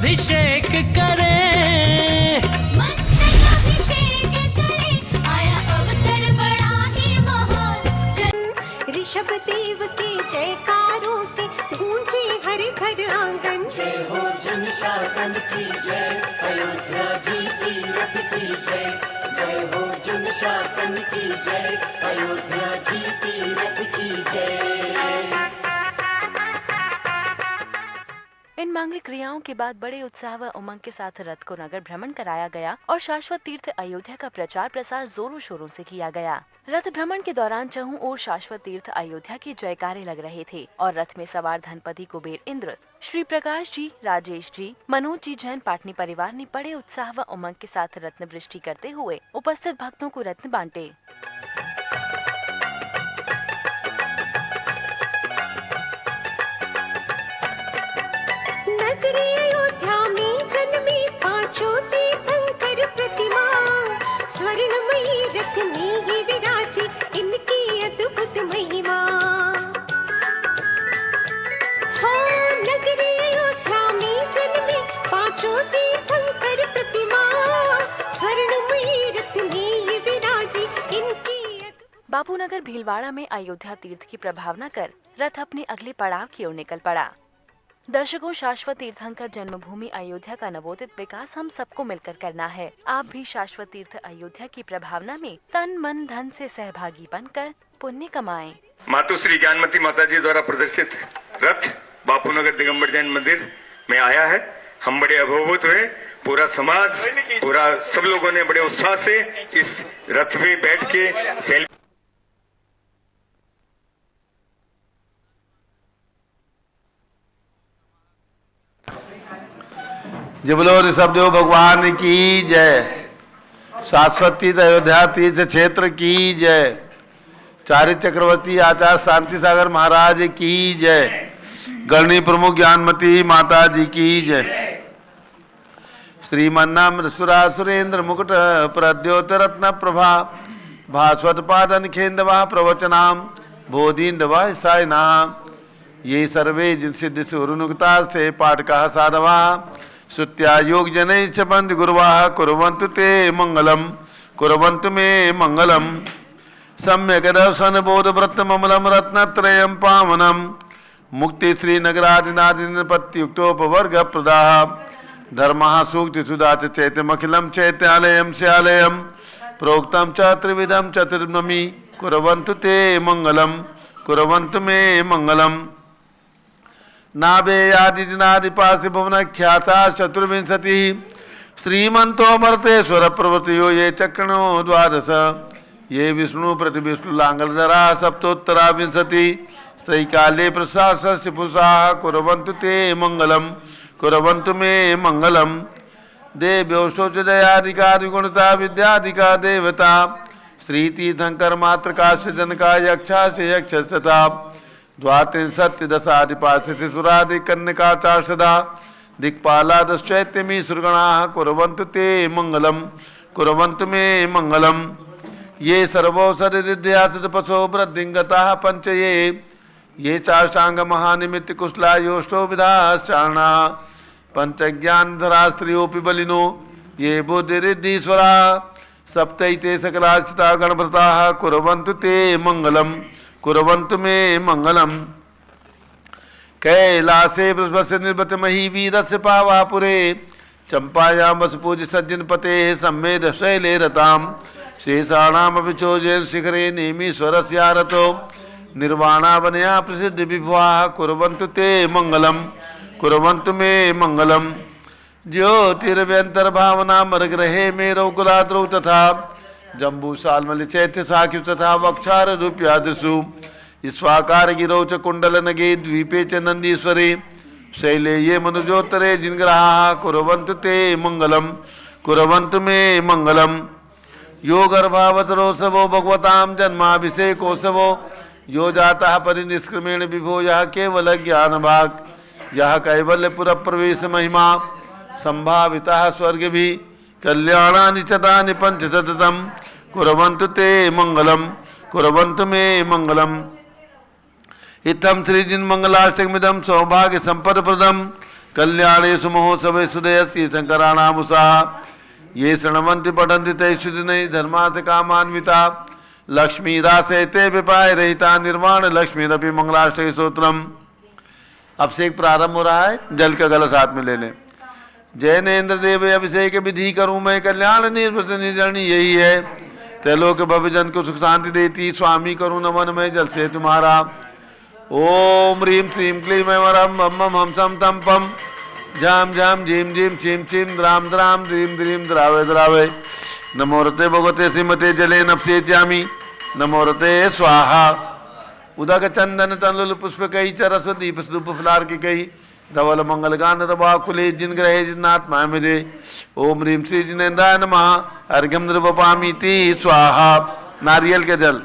अभिषेक करें, मस्तक अभिषेक करें, आया अवसर बड़ा ही महान। ऋषभ देव के जयकारों से गूंजे हर घर आंगन। जय हो जन शासन की जय, अयोध्या जी तीरथ की जय। जय हो जन शासन की जय, अयोध्या जी तीरथ की जय। इन मांगलिक क्रियाओं के बाद बड़े उत्साह व उमंग के साथ रथ को नगर भ्रमण कराया गया और शाश्वत तीर्थ अयोध्या का प्रचार प्रसार जोरों शोरों से किया गया। रथ भ्रमण के दौरान चहुं ओर शाश्वत तीर्थ अयोध्या के जयकारे लग रहे थे और रथ में सवार धनपति कुबेर इंद्र, श्री प्रकाश जी, राजेश जी, मनोज जी जैन पाटनी परिवार ने बड़े उत्साह व उमंग के साथ रत्न वृष्टि करते हुए उपस्थित भक्तों को रत्न बांटे। नगरी अयोध्या में जन्मी पांचों तीर्थंकर प्रतिमा। स्वर्णमयी रथ में ही विराजी इनकी अद्भुत महिमा। हाँ, नगरी अयोध्या में जन्मी पांचों तीर्थंकर प्रतिमा। स्वर्णमयी रथ में ही विराजी इनकी। बापूनगर भीलवाड़ा में अयोध्या तीर्थ की प्रभावना कर रथ अपने अगले पड़ाव की ओर निकल पड़ा। दर्शकों, शाश्वत तीर्थंकर जन्मभूमि अयोध्या का नवोदित विकास हम सबको मिलकर करना है। आप भी शाश्वत तीर्थ अयोध्या की प्रभावना में तन मन धन से सहभागी बनकर पुण्य कमाएं। मातुश्री ज्ञानमती माता जी द्वारा प्रदर्शित रथ बापूनगर दिगंबर जैन मंदिर में आया है। हम बड़े अभिभूत हुए, पूरा समाज, पूरा सब लोगों ने बड़े उत्साह से इस रथ में बैठ के सेल्फी। जय बोलो ऋषभ देव भगवान की जय। शाश्वत तीर्थ अयोध्या तीर्थ क्षेत्र की जय। चारि चक्रवर्ती आचार्य शांति सागर महाराज की जय। गणनी प्रमुख ज्ञानमती माता जी की जय। श्रीमन्नाम सुरा सुरेंद्र मुकुट प्रद्योत रत्न प्रभा भास्वत पादन खेन्दवा प्रवचनाम बोधिन्दवा सायनाम। ये सर्वे जिन सिद्धि सुरुनुक्ता से पाठ का साधवा श्रुत्या योग जनै च बंद गुरुवाः कुर्वन्तु ते मंगलम कुर्वन्तु मे मंगलम। सम्यक दर्शन बोध व्रत ममलम रत्नत्रयं पावनम मुक्ति श्री नगरादिनादिनपत्युक्तोपवर्ग प्रदाः धर्मः सूक्ति सुधा च चैत्यमखिलं चैत्यालयं स्यालयं प्रोक्तं च त्रिविधं चतुर्नमि कुर्वन्तु ते मंगलम कुर्वन्तु मे मंगलम। नाभेयादिनादिपासि भुवन ख्याता चतुर्विंशति श्रीमंतो मर्तेश्वर प्रवृत्तियो ये चक्रणो द्वादश ये विष्णु प्रति विष्णु लांगलधरा सप्तोत्तरा विंशति स्त्रैकाले प्रशास्य पुरुषाः कुर्वन्तु ते मंगलम कुर्वन्तु मे मंगलम। देव्यो शोचदयादिका द्विगुणता विद्यादिका देवता श्रीतीर्थंकर मातृकाश्च जनका यक्षा से यक्ष तथा द्वात्रिंशत् दशाधिपाशति सुरादि कन्यका चार्षदा दिक्पाला दश्चैत्यमी सुरगणाः कुर्वन्तु ते मंगलम कुर्वन्तु मे मंगलम। ये सर्वौषधिद्यासपशो वृद्धिंगताः पंच ये चाष्टांग महानिमित्त कुशला योष्टो विधाश्चारणाः पंचज्ञानधरा स्त्रियोऽपि बलिनो ये बुद्धिरिद्धीश्वरा सप्तैते सकलाचिता गणव्रताः कुर्वन्तु ते मंगलम कुर्वन्तु मे मंगलम। कैलासे बृहस्पति निर्वत मही वीरस्य पावापुरे चंपायां वसुपूज सज्जन पते सम्मेद शैले रताम शेषाणामपि चोजैन शिखरे नेमीश्वरस्यारतो निर्वाणावनया प्रसिद्ध विभुवाः कुर्वन्तु ते मंगलम कुर्वन्तु मे मंगलम। ज्योतिर्व्यंतर्भावना मरग्रहे मे रौकुलाद्रौ तथा जम्बू सालमल चैत्य साख्यु तथा वक्षार रूप्यादिषु स्वाकार गिरौ च कुंडल नगे द्वीपे च नंदीश्वरे शैले ये मनुजोत्तरे जिनग्रहाः कुर्वन्तु ते मंगलम कुर्वन्तु मे मंगलम। यो गर्भावतरोत्सवो भगवतां जन्माभिषेकोत्सवो यो जातः परिनिष्क्रमेण विभो यः केवल ज्ञान भाग यः कैवल्यपुर प्रवेश महिमा संभावितः स्वर्ग भी कल्याणानि चतानि पंचशतम् कुर्वन्तु ते मंगलम कुर्वन्तु मे मंगलम। इत्थं श्रीजिन मंगलाष्टकमिदं सौभाग्य संपद प्रदम कल्याणेषु महोत्सवे सुदयस्ति शंकराणामुषाः ये शृण्वन्ति पठन्ति ते शुचिनैः धर्मार्थ कामान्विता लक्ष्मीदासे ते विपाय रहिता निर्वाण लक्ष्मीरपि मंगलाष्टक स्तोत्रम। अब से एक प्रारंभ हो रहा है, जल का गलत हाथ में ले लें। जैनेन्द्र देव अभिषेक विधि करूं मैं कल्याण निर्वृत निजरणी यही है, त्रैलोक भवजन को सुख शांति देती स्वामी करूं नमन में जल से तुम्हारा। ओम ह्रीं श्रीं क्लीं वरम मम मम हम सम तम पम झाम झाम झीम झीम छीम छीम द्राम द्राम द्रीम द्रीम द्रावे द्रावे। नमोरते भगवते श्रीमते जले नपसे च्यामी नमोरते स्वाहा। उदक चंदन तनुल पुष्प कई चरस दीप स्तूप फलार की कई धवल मंगल गान रवा कुले जिन ग्रहे जिनात्मा मेरे। ओम ह्रीं श्री जिनेन्द्राय नमः अर्घ्यम नृपपामीति स्वाहा। नारियल के जल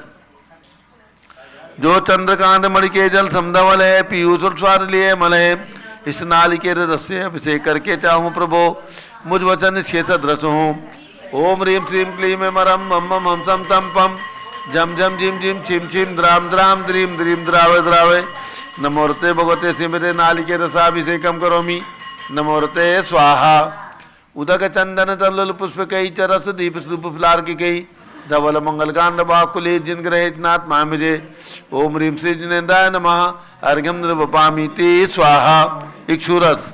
जो चंद्रकांत मणि के जल समधवल है पीयूष और स्वार लिए मल है। इस नाली के रस से अभिषेक करके चाहूँ प्रभो मुझ वचन शेषद रस हूँ। ओम ह्रीं श्रीं क्लीं मरम मम मम हम सम तम पम झम झम झिम झिम छिम छिम द्राम द्राम द्रीम द्रीम द्रावे द्रावे। नमोरते भगवते सिमरे नाली के रसाभिषेकम करोमि नमोरते स्वाहा। उदक चंदन तल्लुल पुष्प कई चरस दीप स्तूप फलार की कई धवल मंगल गांड बाकुले जिन ग्रहे नाथ मामिजे। ओम ह्रीं श्री जिनेन्द्राय नमः अर्घ्यम नृपपामीति स्वाहा। इक्षुरस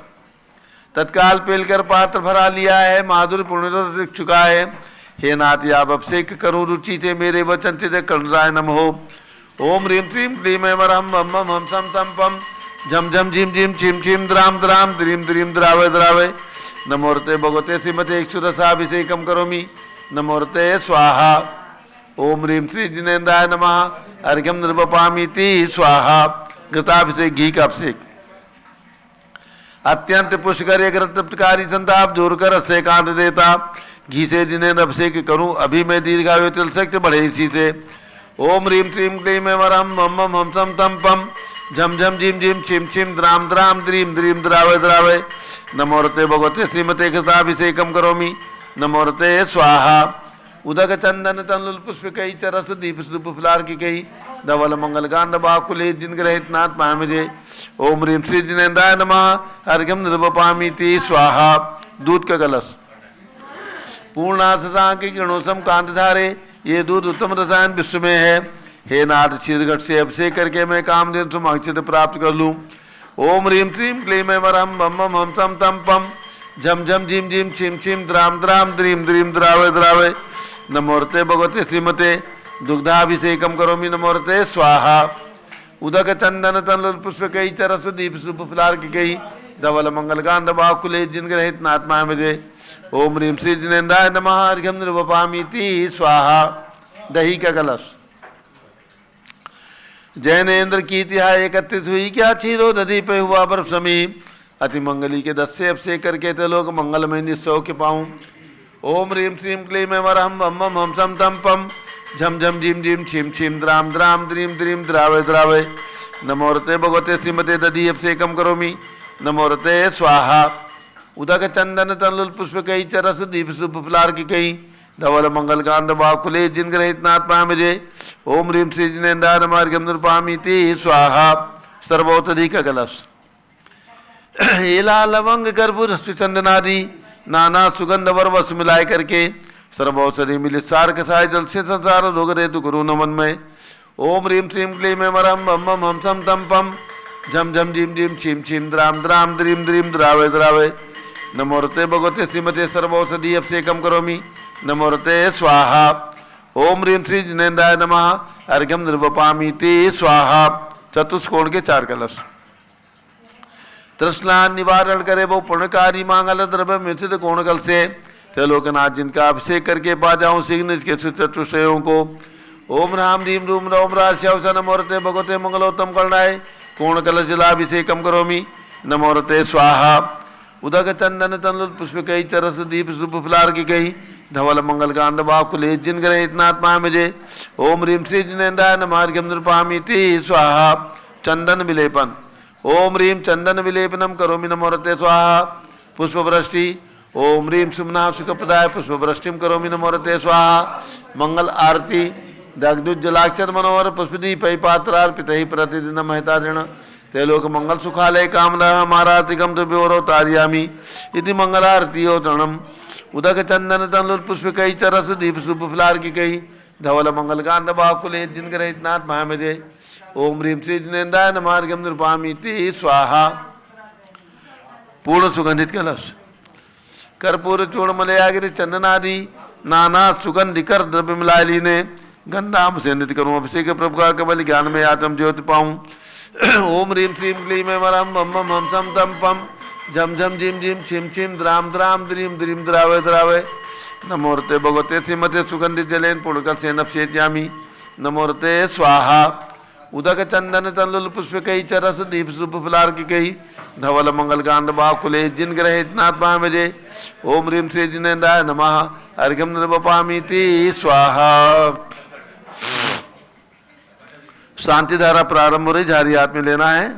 तत्काल पेलकर पात्र भरा लिया है, माधुर पुण्य चुका है। हे नाथ आप अभिषेक करूं रुचि से मेरे वचन से कर्णराय नम हो। ओम ह्रीं श्रीं क्लीं वरम मम मम हम सम तम पम झम झम झिम झिम छिम छिम द्राम द्राम द्रीम द्रीम द्रावे द्रावे। नमोरते भगवते श्रीमते इक्षुरसाभिषेकम करोमि नमोरते स्वाहा। ओम ह्रीं श्री जिनेन्द्राय नमः अर्घ्यम नृपपामीति स्वाहा। घृताभिषेक घी का अभिषेक अत्यंत पुष्कर एक रत्नकारी संताप जोर कर रस से कांत देता। घी से जिन्हें अभिषेक करूं अभी मैं दीर्घायु तिल शक्ति बढ़े इसी से। ओम ह्रीं श्रीं क्लीं वरम मम मम हम सम तम पम झम झम झिम झिम छिम छिम द्राम द्राम द्रीम द्रीम द्रावे द्रावे। नमोरते भगवते श्रीमते घृताभिषेकम करोमि नमोरते स्वाहा। उदक चंदन तनुल पुष्प कई चरस दीप स्तूप फलार की कई धवल मंगल गांड बाकुले जिन ग्रहित नाथ मामिजे। ओम ह्रीं श्री जिनेन्द्राय नमः अर्घ्यम नृपपामीति स्वाहा। दूध का कलश पूर्णाशा की किरणोसम कांत धारे ये दूध उत्तम रसायन विश्व में है। हे नाथ शीर्घट से अभिषेक करके मैं कामधेनु सुमाक्षित प्राप्त कर लूं। ओम ह्रीं श्रीं क्लीं वरम मम मम हम सम तम पम झम झम झिम झिम छिम छिम द्राम द्राम द्रीम द्रीम द्रावे द्रावे। नमोरते भगवते श्रीमते दुग्धाभिषेकम करोमि नमोरते स्वाहा। उदक चंदन तनुल पुष्प कई चरस दीप स्तूप फलार की कई धवल मंगल गांड बाकुले जिन ग्रहित नात्मा मेरे। ओम ह्रीं श्री जिनेन्द्राय नमः अर्घ्यम नृपपामीति स्वाहा। दही का कलश जैनेन्द्र की तिहाई एकत्रित हुई क्या क्षीरो दधी पे हुआ बर्फ समी। अति मंगली के 10 से अभिषेक करके ते लोग मंगलमय निस्सौ के पाऊं। ओम ह्रीं श्रीं क्लीं वरम मम मम हम सम तम पम झम झम झिम झिम छिम छिम द्राम द्राम द्रीम द्रीम द्रावे द्रावे। नमोरते भगवते श्रीमते दधी अभिषेकम करोमि नमोरते स्वाहा। उदक चंदन तनुल पुष्प कई चरस दीप स्तूप फलार की कई धवल मंगल गांड बाकुले जिन ग्रहित नाथ मामिजे। ओम ह्रीं श्री जिनेन्द्राय नमः अर्घ्यम नृपपामीति स्वाहा। सर्वौषधि का कलश एला लवंग कर्पूर चंदनादि नाना सुगंध वर वस मिलाए करके सर्वौषधि मिलित सार कसाय जल से संसार रोग रेतु गुरु नमन में। ओम ह्रीं श्रीं क्लीं वरम मम मम हम सम तम पम झम झम झिम झिम छिम छिम द्राम द्राम द्रीम द्रीम द्रावे द्रावे। नमोरते भगवते श्रीमते सर्वौषधि अभिषेकम करोमि नमोरते स्वाहा। ओम ह्रीं श्री जिनेन्द्राय नमः अर्घ्यम नृपपामीति स्वाहा। चतुष्कोण के 4 कलश तृष्णा निवारण करे वो पुण्यकारी मांगल द्रव्य मिश्रित कोण कल से त्रिलोकनाथ जिनका अभिषेक करके पा जाऊं शीघ्र इसके चतुष्टयों को। ओम राम रीम रूम रोम राश्यवसन नमोरते भगवते मंगलोत्तम करणाय कोण कलश जलाभिषेकम करोमि नमोरते स्वाहा। उदक चंदन तनुल पुष्प कई चरस दीप स्तूप फलार की कई धवल मंगल गांड बाकुले जिन ग्रहित नाथ मामिजे। ओम ह्रीं श्री जिनेन्द्राय नमः अर्घ्यम नृपपामीति स्वाहा। चंदन विलेपन ओम ह्रीं चंदन विलेपनम करोमि नमोरते स्वाहा। पुष्पवृष्टि ओम ह्रीं सुमना सुखप्रदाय पुष्पवृष्टिम करोमि नमोरते स्वाहा। मंगल आरती दग्धुज्जलाक्षर मनोहर पुष्पदीपै पात्रार्पितैः प्रतिदिनं महितार्जन ते लोक मंगल सुखालय कामना हमारातिकम तो ब्योरो तारियामी इति मंगलारती हो तणम उदक चंदन तनुल पुष्प कई चरस दीप सुप फलार की कई धवल मंगल कांड बाकुले जिनग्रहित नाथ महामेजे ओम ह्रीम श्री जिनेन्द्राय नमार्गम निरूपामी स्वाहा। पूर्ण सुगंधित कलश कर्पूर चूर्ण मलयागिरी चंदनादि नाना सुगंधि कर द्रव्य मिलायली ने गंधाम से नित्य करूँ अभिषेक प्रभु का कमल ज्ञान में आत्म ज्योति पाऊं। ओम ह्रीम श्रीम क्लीम मरम बम बम हम सम तम पम झम झम झिम झिम छिम छिम द्राम द्राम द्रीम द्रीम द्रावे द्रावे नमोरते भगवते श्रीमते सुगंधित जलेन पुणकल से नपशेत्यामी नमोरते स्वाहा। उदक चंदन तनुल पुष्प कई चरस दीप सुप फलार की कई धवल मंगल गांड बाकुले जिन ग्रहित नाथ महामेजे ओम ह्रीम श्री जिनेन्द्राय नमः अर्घ्यम निर्वपामीति स्वाहा। शांति धारा प्रारंभ हो रही, झारी हाथ में लेना है।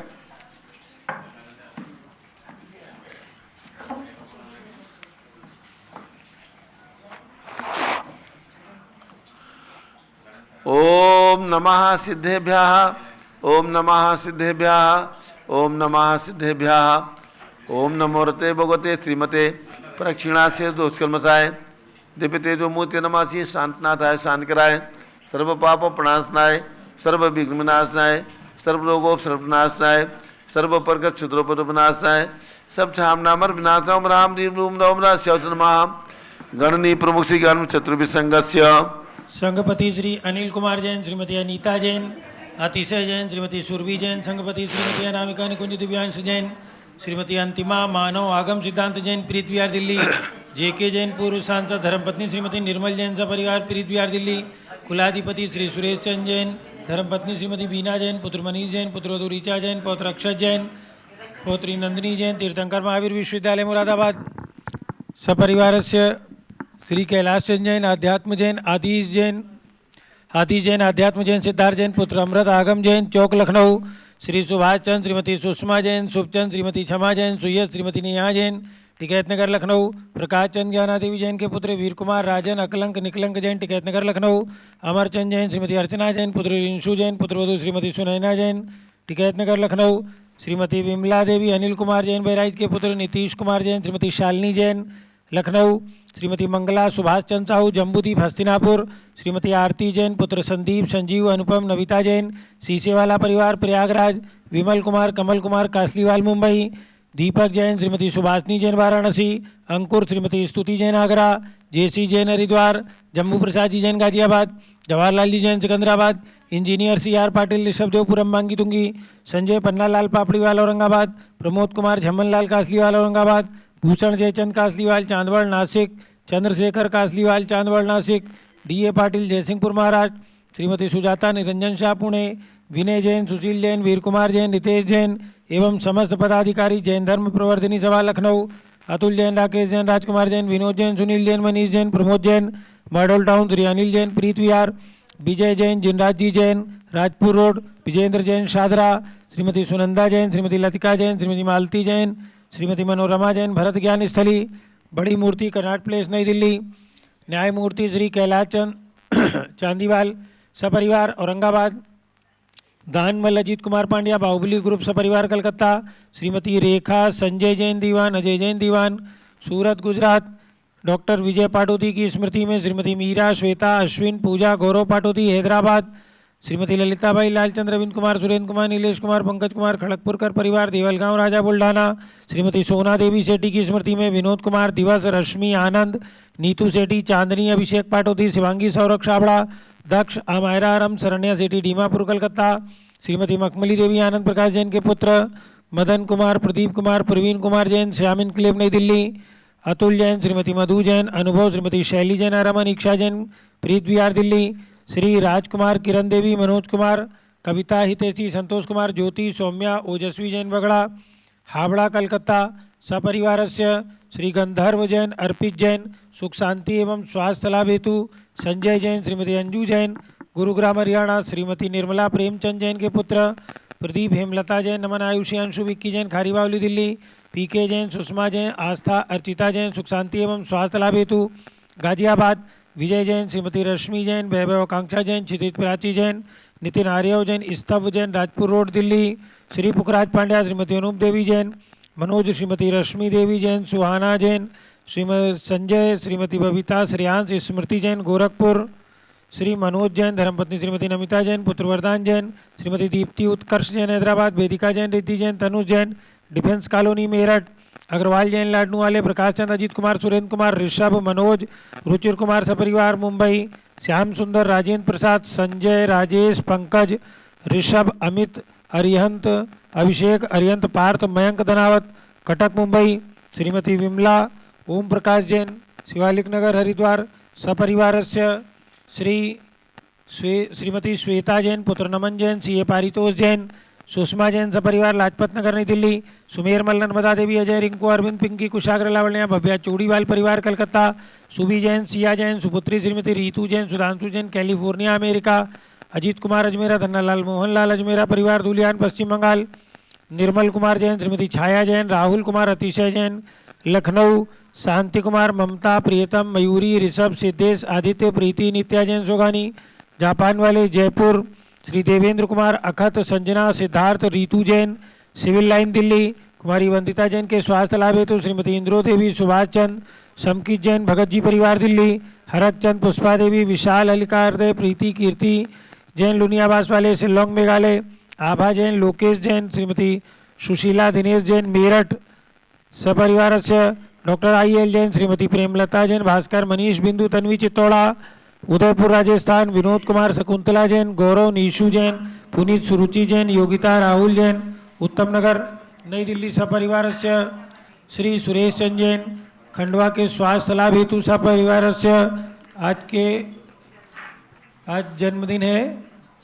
ओम नमः सिद्धेभ्यः ओम नमः सिद्धेभ्यः ओम नमः सिद्धेभ्यः ओम नमोरते भगवते श्रीमते प्रक्षिणा से दोषकर्मसाय दिव्य तेजो मूर्ति नमासी शांतनाथाय शांत कराय सर्व पाप प्रणाशनाय सर्व विघ्न विनाशनाय सर्व रोगों सर्वनाशनाय सर्व प्रगत क्षुद्रोपद विनाशनाय सब छामनामर विनाशम राम दीम रूम नवम राश्यवसन महा गणनी प्रमुख श्री ज्ञान चतुर्भिसंगस्य संघपति श्री अनिल कुमार जैन, श्रीमती अनीता जैन, अतिशय जैन, श्रीमती सुरभि जैन, संघपति श्रीमती अनामिका निकुंज दिव्यांश जैन, श्रीमती अंतिमा मानव आगम सिद्धांत जैन, प्रीत विहार दिल्ली, जेके जैन, पूर्व सांसद धर्मपत्नी श्रीमती निर्मल जैन सा परिवार, प्रीत विहार दिल्ली, कुलाधिपति श्री सुरेश चंद जैन, धर्मपत्नी श्रीमती बीना जैन, पुत्र मनीष जैन, पुत्रवधू ऋचा जैन, पौत्र अक्षत जैन, पौत्री नंदिनी जैन, तीर्थंकर महावीर विश्वविद्यालय मुरादाबाद, सपरिवार से श्री कैलाश चंद जैन, आध्यात्म जैन, आदिश जैन, आध्यात्म जैन, सिद्धार्थ जैन, पुत्र अमृत आगम जैन, चौक लखनऊ, श्री सुभाष चंद, श्रीमती सुषमा जैन, शुभचंद, श्रीमती क्षमा जैन, सुयश, श्रीमती नेहा जैन, टिकैत नगर लखनऊ, प्रकाश चंद ज्ञानादेवी जैन के पुत्र वीर कुमार राजन, अकलंक निकलंक जैन, टिकैत नगर लखनऊ, अमरचंद जैन, श्रीमती अर्चना जैन, पुत्र रिंशु जैन, पुत्रवधू श्रीमती सुनैना जैन, टिकैत नगर लखनऊ, श्रीमती विमला देवी, अनिल कुमार जैन बहराइच के पुत्र नीतीश कुमार जैन, श्रीमती शालिनी जैन लखनऊ, श्रीमती मंगला सुभाष चंद साहू जम्बूदीप हस्तिनापुर, श्रीमती आरती जैन, पुत्र संदीप, संजीव, अनुपम, नविता जैन, सीसेवाला परिवार प्रयागराज, विमल कुमार, कमल कुमार कासलीवाल मुंबई, दीपक जैन, श्रीमती सुभाषनी जैन वाराणसी, अंकुर, श्रीमती स्तुति जैन आगरा, जेसी जैन हरिद्वार, जम्मू प्रसाद जी जैन गाजियाबाद, जवाहरलाल जी जैन सिकंदराबाद, इंजीनियर सीआर पाटिल ऋषभदेवपुरम मांगी तुंगी, संजय पन्नालाल पापड़ीवाल औरंगाबाद, प्रमोद कुमार झम्मनलाल कासलीवाल औरंगाबाद, भूषण जयचंद कासलीवाल चांदवड़ नासिक, चंद्रशेखर कासलीवाल चांदवड़ नासिक, डीए पाटिल जयसिंहपुर महाराष्ट्र, श्रीमती सुजाता निरंजन शाह पुणे, विनय जैन, सुशील जैन, वीर कुमार जैन, नितेश जैन एवं समस्त पदाधिकारी जैन धर्म प्रवर्धिनी सभा लखनऊ, अतुल जैन, राकेश जैन, राजकुमार जैन, विनोद जैन, सुनील जैन, मनीष जैन, प्रमोद जैन, मॉडल टाउन, श्री अनिल जैन, प्रीत विहार, विजय जैन, जिनराज जी जैन, राजपुर रोड, विजेंद्र जैन शादरा, श्रीमती सुनंदा जैन, श्रीमती लतिका जैन, श्रीमती मालती जैन, श्रीमती मनोरमा जैन, भरत ज्ञान स्थली, बड़ी मूर्ति कर्नाट प्लेस नई दिल्ली, न्यायमूर्ति श्री कैलाश चंद चांदीवाल सपरिवार औरंगाबाद, दानमल अजीत कुमार पांड्या बाहुबली ग्रुप सपरिवार कलकत्ता, श्रीमती रेखा संजय जैन दीवान, अजय जैन दीवान सूरत गुजरात, डॉक्टर विजय पाटोदी की स्मृति में श्रीमती मीरा, श्वेता, अश्विन, पूजा, गौरव पाटोदी हैदराबाद, श्रीमती ललिताबाई, लालचंद्र, रविंद्र कुमार, सुरेंद्र कुमार, नीलेश कुमार, पंकज कुमार, खड़गपुरकर परिवार देवलगांव राजा बुल्ढाना, श्रीमती सोना देवी सेठी की स्मृति में विनोद कुमार, दिवस, रश्मि, आनंद, नीतू सेठी, चांदनी, अभिषेक पाटोदी, शिवांगी सौरभ छाबड़ा, दक्ष, अमायरा आरम, शरण्या सेठी डीमापुर कलकत्ता, श्रीमती मखमली देवी, आनंद प्रकाश जैन के पुत्र मदन कुमार, प्रदीप कुमार, प्रवीण कुमार जैन, श्याम इनक्लेव नई दिल्ली, अतुल जैन, श्रीमती मधु जैन, अनुभव, श्रीमती शैली जैन, रमन, इक्षा जैन, प्रीत विहार दिल्ली, श्री राजकुमार, किरण देवी, मनोज कुमार, कविता, हितेशी, संतोष कुमार, ज्योति, सौम्या, ओजस्वी जैन बगड़ा, हावड़ा कलकत्ता, सपरिवारस्य श्री गंधर्व जैन, अर्पित जैन, सुख शांति एवं स्वास्थ्य लाभ हेतु संजय जैन, श्रीमती अंजू जैन, गुरुग्राम हरियाणा, श्रीमती निर्मला प्रेमचंद जैन के पुत्र प्रदीप, हेमलता जैन, नमन, आयुषी, अंशु, विक्की जैन, खारीबावली दिल्ली, पीके जैन, सुषमा जैन, आस्था, अर्चिता जैन, सुख शांति एवं स्वास्थ्य लाभ हेतु गाजियाबाद, विजय जैन, श्रीमती रश्मि जैन, वैभव आकांक्षा जैन, क्षितिज प्राची जैन, नितिन आर्यव जैन, स्तव जैन, राजपुर रोड दिल्ली। श्री पुखराज पांड्या, श्रीमती अनूप देवी जैन, मनोज श्रीमती रश्मि देवी जैन, सुहाना जैन, श्रीमती संजय, श्रीमती बबीता, श्रेयांश, स्मृति जैन, गोरखपुर। श्री मनोज जैन, धर्मपत्नी श्रीमती नमिता जैन, पुत्र वरदान जैन, श्रीमती दीप्ति उत्कर्ष जैन, हैदराबाद। वेदिका जैन, रिद्धि जैन, तनुज जैन, डिफेंस कॉलोनी मेरठ। अग्रवाल जैन, लाडनू वाले, प्रकाश चंद, अजीत कुमार, सुरेंद्र कुमार, ऋषभ, मनोज, रुचिर कुमार सपरिवार मुंबई। श्याम सुंदर, राजेंद्र प्रसाद, संजय, राजेश, पंकज, ऋषभ, अमित, अरिहंत, अभिषेक, अरिहंत, पार्थ, मयंक धनावत, कटक मुंबई। श्रीमती विमला, ओम प्रकाश जैन, शिवालिक नगर हरिद्वार सपरिवारस्य। श्रीमती श्वेता जैन, पुत्र नमन जैन, सीए पारितोष जैन, सुषमा जैन सपरिवार लाजपत नगर नई दिल्ली। सुमेर मल, नर्मदा देवी, अजय, रिंकू, अरविंद, पिंकी, कुशाग्र, लावण्या, भव्या चूड़ीवाल परिवार कलकत्ता। सुबी जैन, सिया जैन, सुपुत्री श्रीमती रीतू जैन, सुधांशु जैन, कैलिफोर्निया अमेरिका। अजीत कुमार अजमेरा, धन्नालाल मोहनलाल अजमेरा परिवार धुलियान पश्चिम बंगाल। निर्मल कुमार जैन, श्रीमती छाया जैन, राहुल कुमार, अतिशय जैन, लखनऊ। शांति कुमार, ममता, प्रियतम, मयूरी, ऋषभ, सिद्धेश, आदित्य, प्रीति, नित्या जैन सोगानी, जापान वाले, जयपुर। Shri Devendra Kumar, Akhat, Sanjana, Siddharth, Ritu Jain, civil line Delhi. कुमारी वंदिता जैन के स्वास्थ्य लाभ हेतु श्रीमती इंद्रो देवी, सुभाष चंद, समकित जैन, भगत जी परिवार दिल्ली। हरक चंद, पुष्पा देवी, विशाल, हलिका हृदय, प्रीति, कीर्ति जैन, लुनियाबास वाले, शिलोंग मेघालय। आभा जैन, लोकेश जैन, श्रीमती सुशीला, दिनेश जैन, मेरठ सपरिवार से। डॉक्टर IL जैन, श्रीमती प्रेमलता जैन, भास्कर, मनीष, बिंदु, तन्वी, चित्तौड़ा, उदयपुर राजस्थान। विनोद कुमार, शकुंतला जैन, गौरव, नीशू जैन, पुनीत, सुरुचि जैन, योगिता, राहुल जैन, उत्तम नगर नई दिल्ली सपरिवार से। श्री सुरेश चंद जैन, खंडवा के स्वास्थ्य लाभ हेतु सपरिवार से। आज जन्मदिन है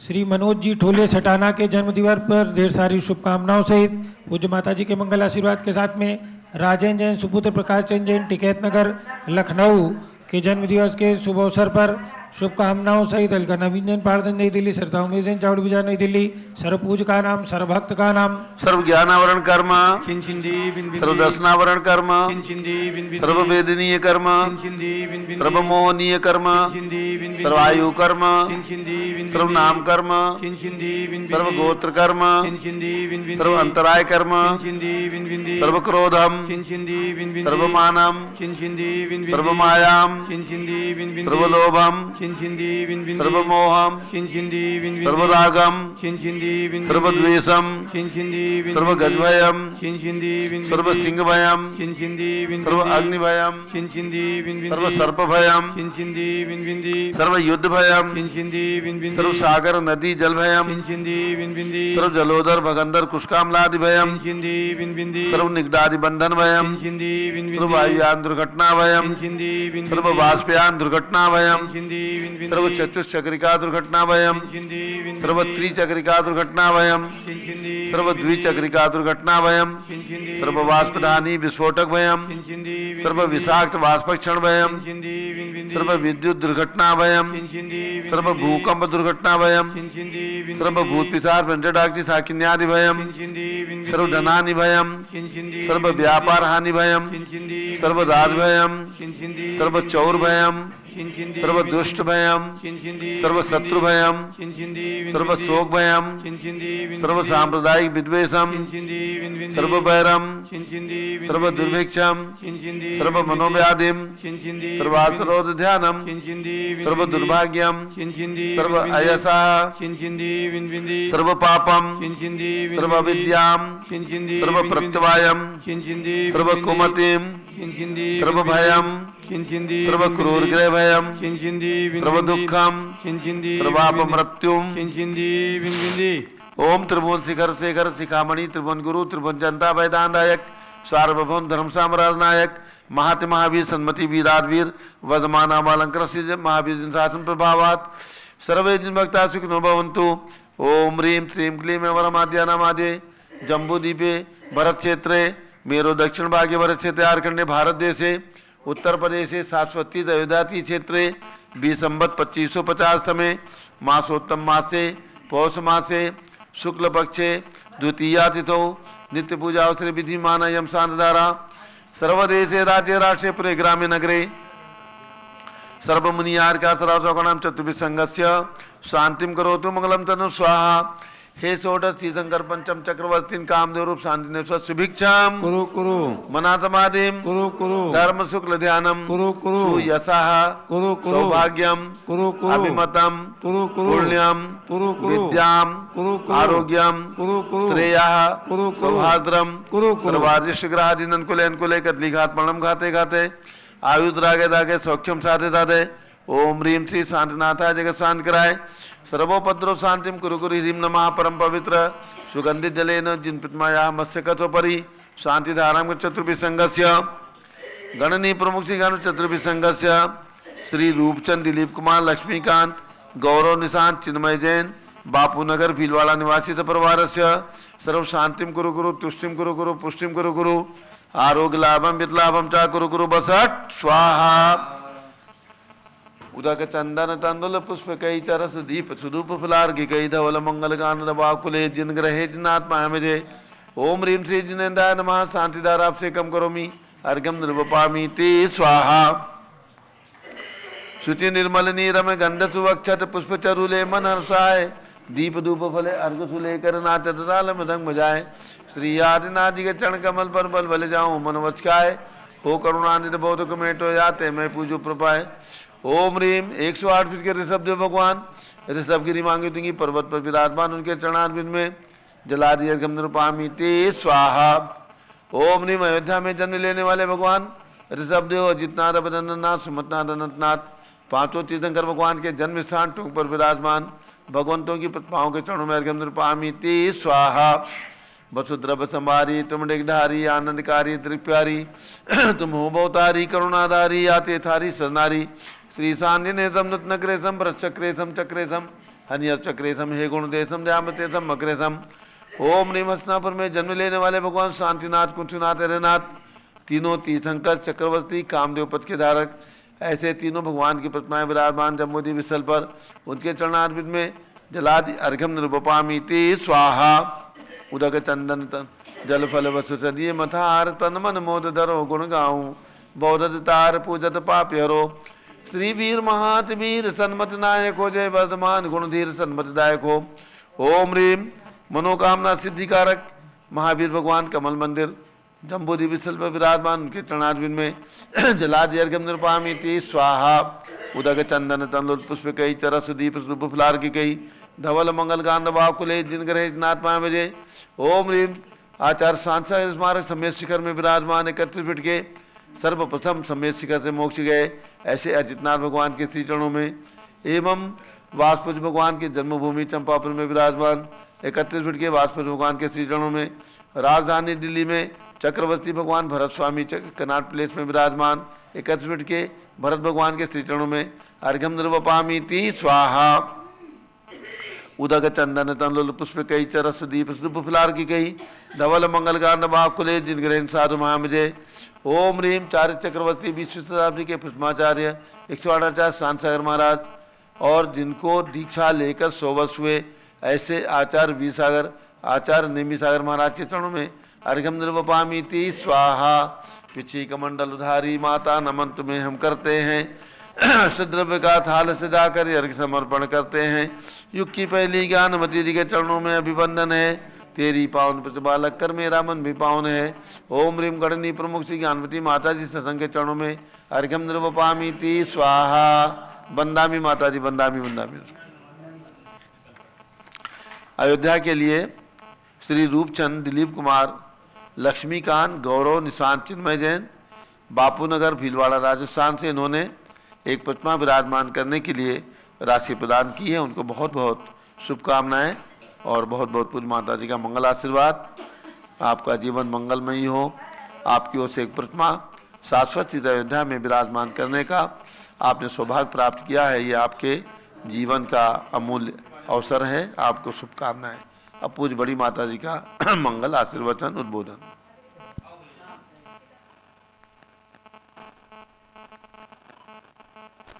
श्री मनोज जी ठोले सटाना के जन्मदिवस पर ढेर सारी शुभकामनाओं सहित पूज्य माता जी के मंगल आशीर्वाद के साथ में राजेंद्र जैन, सुपुत्र प्रकाश चंद जैन, टिकैत नगर लखनऊ के जन्मदिवस के शुभ अवसर पर शुभकामनाओं सहित अलका नवीन जैन, पहाड़गंज नई दिल्ली, सरता उमेश जैन, चावड़ी बाजार नई दिल्ली। सर्वपूज का नाम, सर्वभक्त का नाम। सर्व ज्ञानावरण कर्म, सर्व दर्शनावरण कर्म, सर्व वेदनीय कर्म, सर्व मोहनीय कर्म, सर्वायु कर्म, सर्व नाम कर्म, सर्व गोत्र कर्म, सर्व अंतराय कर्म, सर्व क्रोधम, सर्व मानम, सर्व मायाम, सर्व लोभम, सर्व मोहम, सर्व रागम, सर्व द्वेषम, सर्व गजभयम, सर्व सिंह भयम, सर्व अग्नि भयम, सर्व सर्प भयम, सर्व युद्ध भयम, सर्व सागर नदी जल भयम, सर्व जलोदर भगंदर कुष्कामलादि भयम, सर्व निगडादि बंधन भयम, सर्व वायुयान दुर्घटना भयम, सर्व वाष्पयान दुर्घटना भयम, सर्व चतुष्चक्रिका दुर्घटना भयम, सर्व त्रिचक्रिका दुर्घटना भयम, सर्व द्विचक्रिका दुर्घटना भयम, सर्व वाष्पदानी विस्फोटक भयम, सर्व विषाक्त वाष्पक्षण भयम, सर्व विद्युत दुर्घटना भयम, सर्व भूकंप दुर्घटना भयम, सर्व भूत पिशाच पंचडाक्षी साकिन्यादि भयम, सर्व धनानि भयम, सर्व व्यापार हानि भयम, सर्व राज भयम, सर्व चौर भयम, सर्व दुष्ट भयम, सर्व शत्रु भयम, सर्व शोक भयम, सर्व सांप्रदायिक विद्वेषम, सर्व वैरम, सर्व दुर्भिक्षम, सर्व मनोव्याधिम, सर्वार्थरोध ध्यानम, सर्व दुर्भाग्यम, सर्व अयसा, सर्व पापम, सर्व अविद्याम, सर्व प्रत्यवायम, सर्व कुमतिम, सर्व भयम, सर्व क्रूर ग्रह भयम, सर्व दुखम, सर्वाप मृत्युम। ओम त्रिभुवन शिखर शेखर शिखामणि त्रिभुवन गुरु त्रिभुवन जनता वैदानदायक सार्वभौम धर्म साम्राज्य नायक महाति महावीर सन्मति वीराधवीर वर्धमानामालंकर महावीर शासन प्रभावात सर्वे जिन भक्ता सुखिनो भवन्तु। ओम ह्रीं श्रीं क्लीं वरमाद्यानामाद्ये जम्बूद्वीपे भरत क्षेत्रे मेरो दक्षिण भागे भरत क्षेत्रे आर्कण्डे भारत देशे उत्तर प्रदेशे शाश्वती दयोदाती क्षेत्रे 20 संवत् 2550 समय मासोत्तम मासे पौष मासे शुक्ल पक्षे द्वितीया तिथौ नित्य पूजा अवसरे विधिमान यम शांतधारा सर्वदेशे राज्य राष्ट्रे पुरे ग्रामे नगरे सर्वमुनियार्का सर्वसौकणाम चतुर्भिः संघस्य शांतिम करोतु मंगलम तनु स्वाहा। हे षोडश तीर्थंकर पंचम चक्रवर्ती कामदेव रूप शांति सुभिक्षाम कुरु कुरु मना समाधिम कुरु कुरु धर्म शुक्ल ध्यानम कुरु कुरु सुयशः कुरु कुरु सौभाग्यम कुरु कुरु अभिमतम कुरु कुरु पुण्यम कुरु कुरु विद्याम कुरु कुरु आरोग्यम कुरु कुरु श्रेयः कुरु कुरु सौभाद्रम कुरु कुरु सर्वादिष्ट ग्रहादीन अनुकूले अनुकूले कदली घात मरणम घाते घाते आयुध रागे दागे सौख्यम साधे साधे। ओम ह्रीम श्री शांतिनाथाय जगत शांत कराय। सर्वोपद्रव शांतिम कुरु कुरु ह्रीम नमः परम पवित्र सुगंधित जलेन जिन प्रतिमाया मत्स्य कथोपरि शांति धाराम चतुर्भि संघस्य गणनीय प्रमुख श्री गण चतुर्भि संघस्य श्री रूपचंद दिलीप कुमार लक्ष्मीकांत गौरव निशांत चिन्मय जैन बापू नगर भीलवाड़ा निवासी परिवार से सर्व शांतिम कुरु कुरु तुष्टिम कुरु कुरु पुष्टिम कुरु कुरु आरोग्य लाभम वितलाभम चा कुरु कुरु बसट स्वाहा। उदक चंदन तंदुल पुष्प कई चरस दीप सुधूप फुलार की कई धवल मंगल गान दबाकुले जिन ग्रहे जिनात्मा मुझे। ओम ह्रीम श्री जिनेन्द्राय नमः शांतिदार आपसे कम करोमी अर्घम निर्वपामी ते स्वाहा। शुचि निर्मल नीरम गंध सुवक्षत पुष्प चरुले मन हर्षाय दीप धूप फले अर्घ सुलेकर नाचत ताल मृदंग बजाए। श्री आदिनाथ जी के चरण कमल पर बल बल जाऊं मन वचकाए हो करुणानिधि बहुत कमेटो जाते मैं पूजो प्रपाए। ओम ह्रीम 108 फीट के ऋषभ देव भगवान ऋषभ गिरी मांगी तुंगी पर्वत पर विराजमान उनके चरणारविंद में जलादि अर्घम निरुपामी ते स्वाहा। ओम ह्रीम अयोध्या में जन्म लेने वाले भगवान ऋषभ देव अजितनाथ अभिनंदननाथ सुमतनाथ अनंतनाथ पांचों तीर्थंकर भगवान के जन्म स्थान टूंग पर विराजमान भगवंतों की प्रतिमाओं के चरणों में अर्घम निरुपामी ते स्वाहा। वसुद्रभ संभारी तुम डिगधारी आनंदकारी त्रिप्यारी तुम हो बहुतारी करुणाधारी आते थारी सरनारी। श्री सांदिनेशम नृतनक्रेशम भ्रचक्रेशम चक्रेशम हनियर चक्रेशम हे गुणदेशम दयामतेशम मकरेशम। ओम ह्रीम हस्तिनापुर में जन्म लेने वाले भगवान शांतिनाथ कुंठनाथ हरिनाथ तीनों तीर्थंकर चक्रवर्ती कामदेव पद के धारक ऐसे तीनों भगवान की प्रतिमाएं विराजमान जम्बूद्वीप स्थल पर उनके चरणारविंद में जलादि अर्घम निरुपपामी ते स्वाहा। उदक चंदन तन जल फल वसु सदिये मथार तन मन मोद धरो गुण गाऊं बौद्ध तार पूजत पाप हरो। श्री वीर महात वीर सन्मत नायक हो जय वर्धमान गुणधीर सन्मत दायक हो। ओम ह्रीम मनोकामना सिद्धिकारक महावीर भगवान कमल मंदिर जम्बूद्वीप स्थल पर विराजमान उनके चरणारविंद में जलादि अर्घम निरुपामी ते स्वाहा। उदक चंदन तंदुल पुष्प कई चरस दीप रूप फुलार की कई धवल मंगल गान बाकुले जिन ग्रहे जिनात्मा बजे। ओम ह्रीम आचार्य सांसा स्मारक समेत शिखर में विराजमान 31 फीट के सर्वप्रथम समेत शिखर से मोक्ष गए ऐसे अजितनाथ भगवान के श्री चरणों में एवं वासपुज भगवान की जन्मभूमि चंपापुर में विराजमान 31 फीट के वासपुज भगवान के श्री चरणों में राजधानी दिल्ली में चक्रवर्ती भगवान भरत स्वामी कनाट प्लेस में विराजमान 31 फीट के भरत भगवान के श्री चरणों में अर्घम निरुपपामी ते स्वाहा। उदक चंदन तंदुल पुष्प कई चरस दीप रूप फुलार की कई धवल मंगल गान बाकुले जिन ग्रहण साधु महामजे। ओम ह्रीम चार्य चक्रवर्ती 20वीं शताब्दी के प्रथमाचार्य 108 शांत सागर महाराज और जिनको दीक्षा लेकर 100 वर्ष हुए ऐसे आचार्य वी सागर आचार्य नेमी सागर महाराज के चरणों में अर्घम निरुपपामी ते स्वाहा। पिछी कमंडल उधारी माता नमन तुम्हें हम करते हैं द्रव्य का थाल सजाकर अर्घ्य समर्पण करते हैं। युग की पहली ज्ञानमती जी के चरणों में अभिवंदन है तेरी पावन प्रतिभा लग कर मेरा मन भी पावन है। ओम ह्रीम गणनी प्रमुख श्री ज्ञानवती माता जी सत्संग के चरणों में अर्घ्यम निरुपपामी ते स्वाहा। बंदामी माता जी बंदामी बंदामी। अयोध्या के लिए श्री रूपचंद दिलीप कुमार लक्ष्मीकांत गौरव निशांत चिन्मय जैन बापू नगर भीलवाड़ा राजस्थान से इन्होंने एक प्रतिमा विराजमान करने के लिए राशि प्रदान की है। उनको बहुत बहुत शुभकामनाएं और बहुत बहुत पूज्य माता जी का मंगल आशीर्वाद। आपका जीवन मंगलमयी हो। आपकी ओर से एक प्रतिमा शाश्वत अयोध्या में विराजमान करने का आपने सौभाग्य प्राप्त किया है। ये आपके जीवन का अमूल्य अवसर है। आपको शुभकामनाएं। अब पूज्य बड़ी माता जी का मंगल आशीर्वचन उद्बोधन।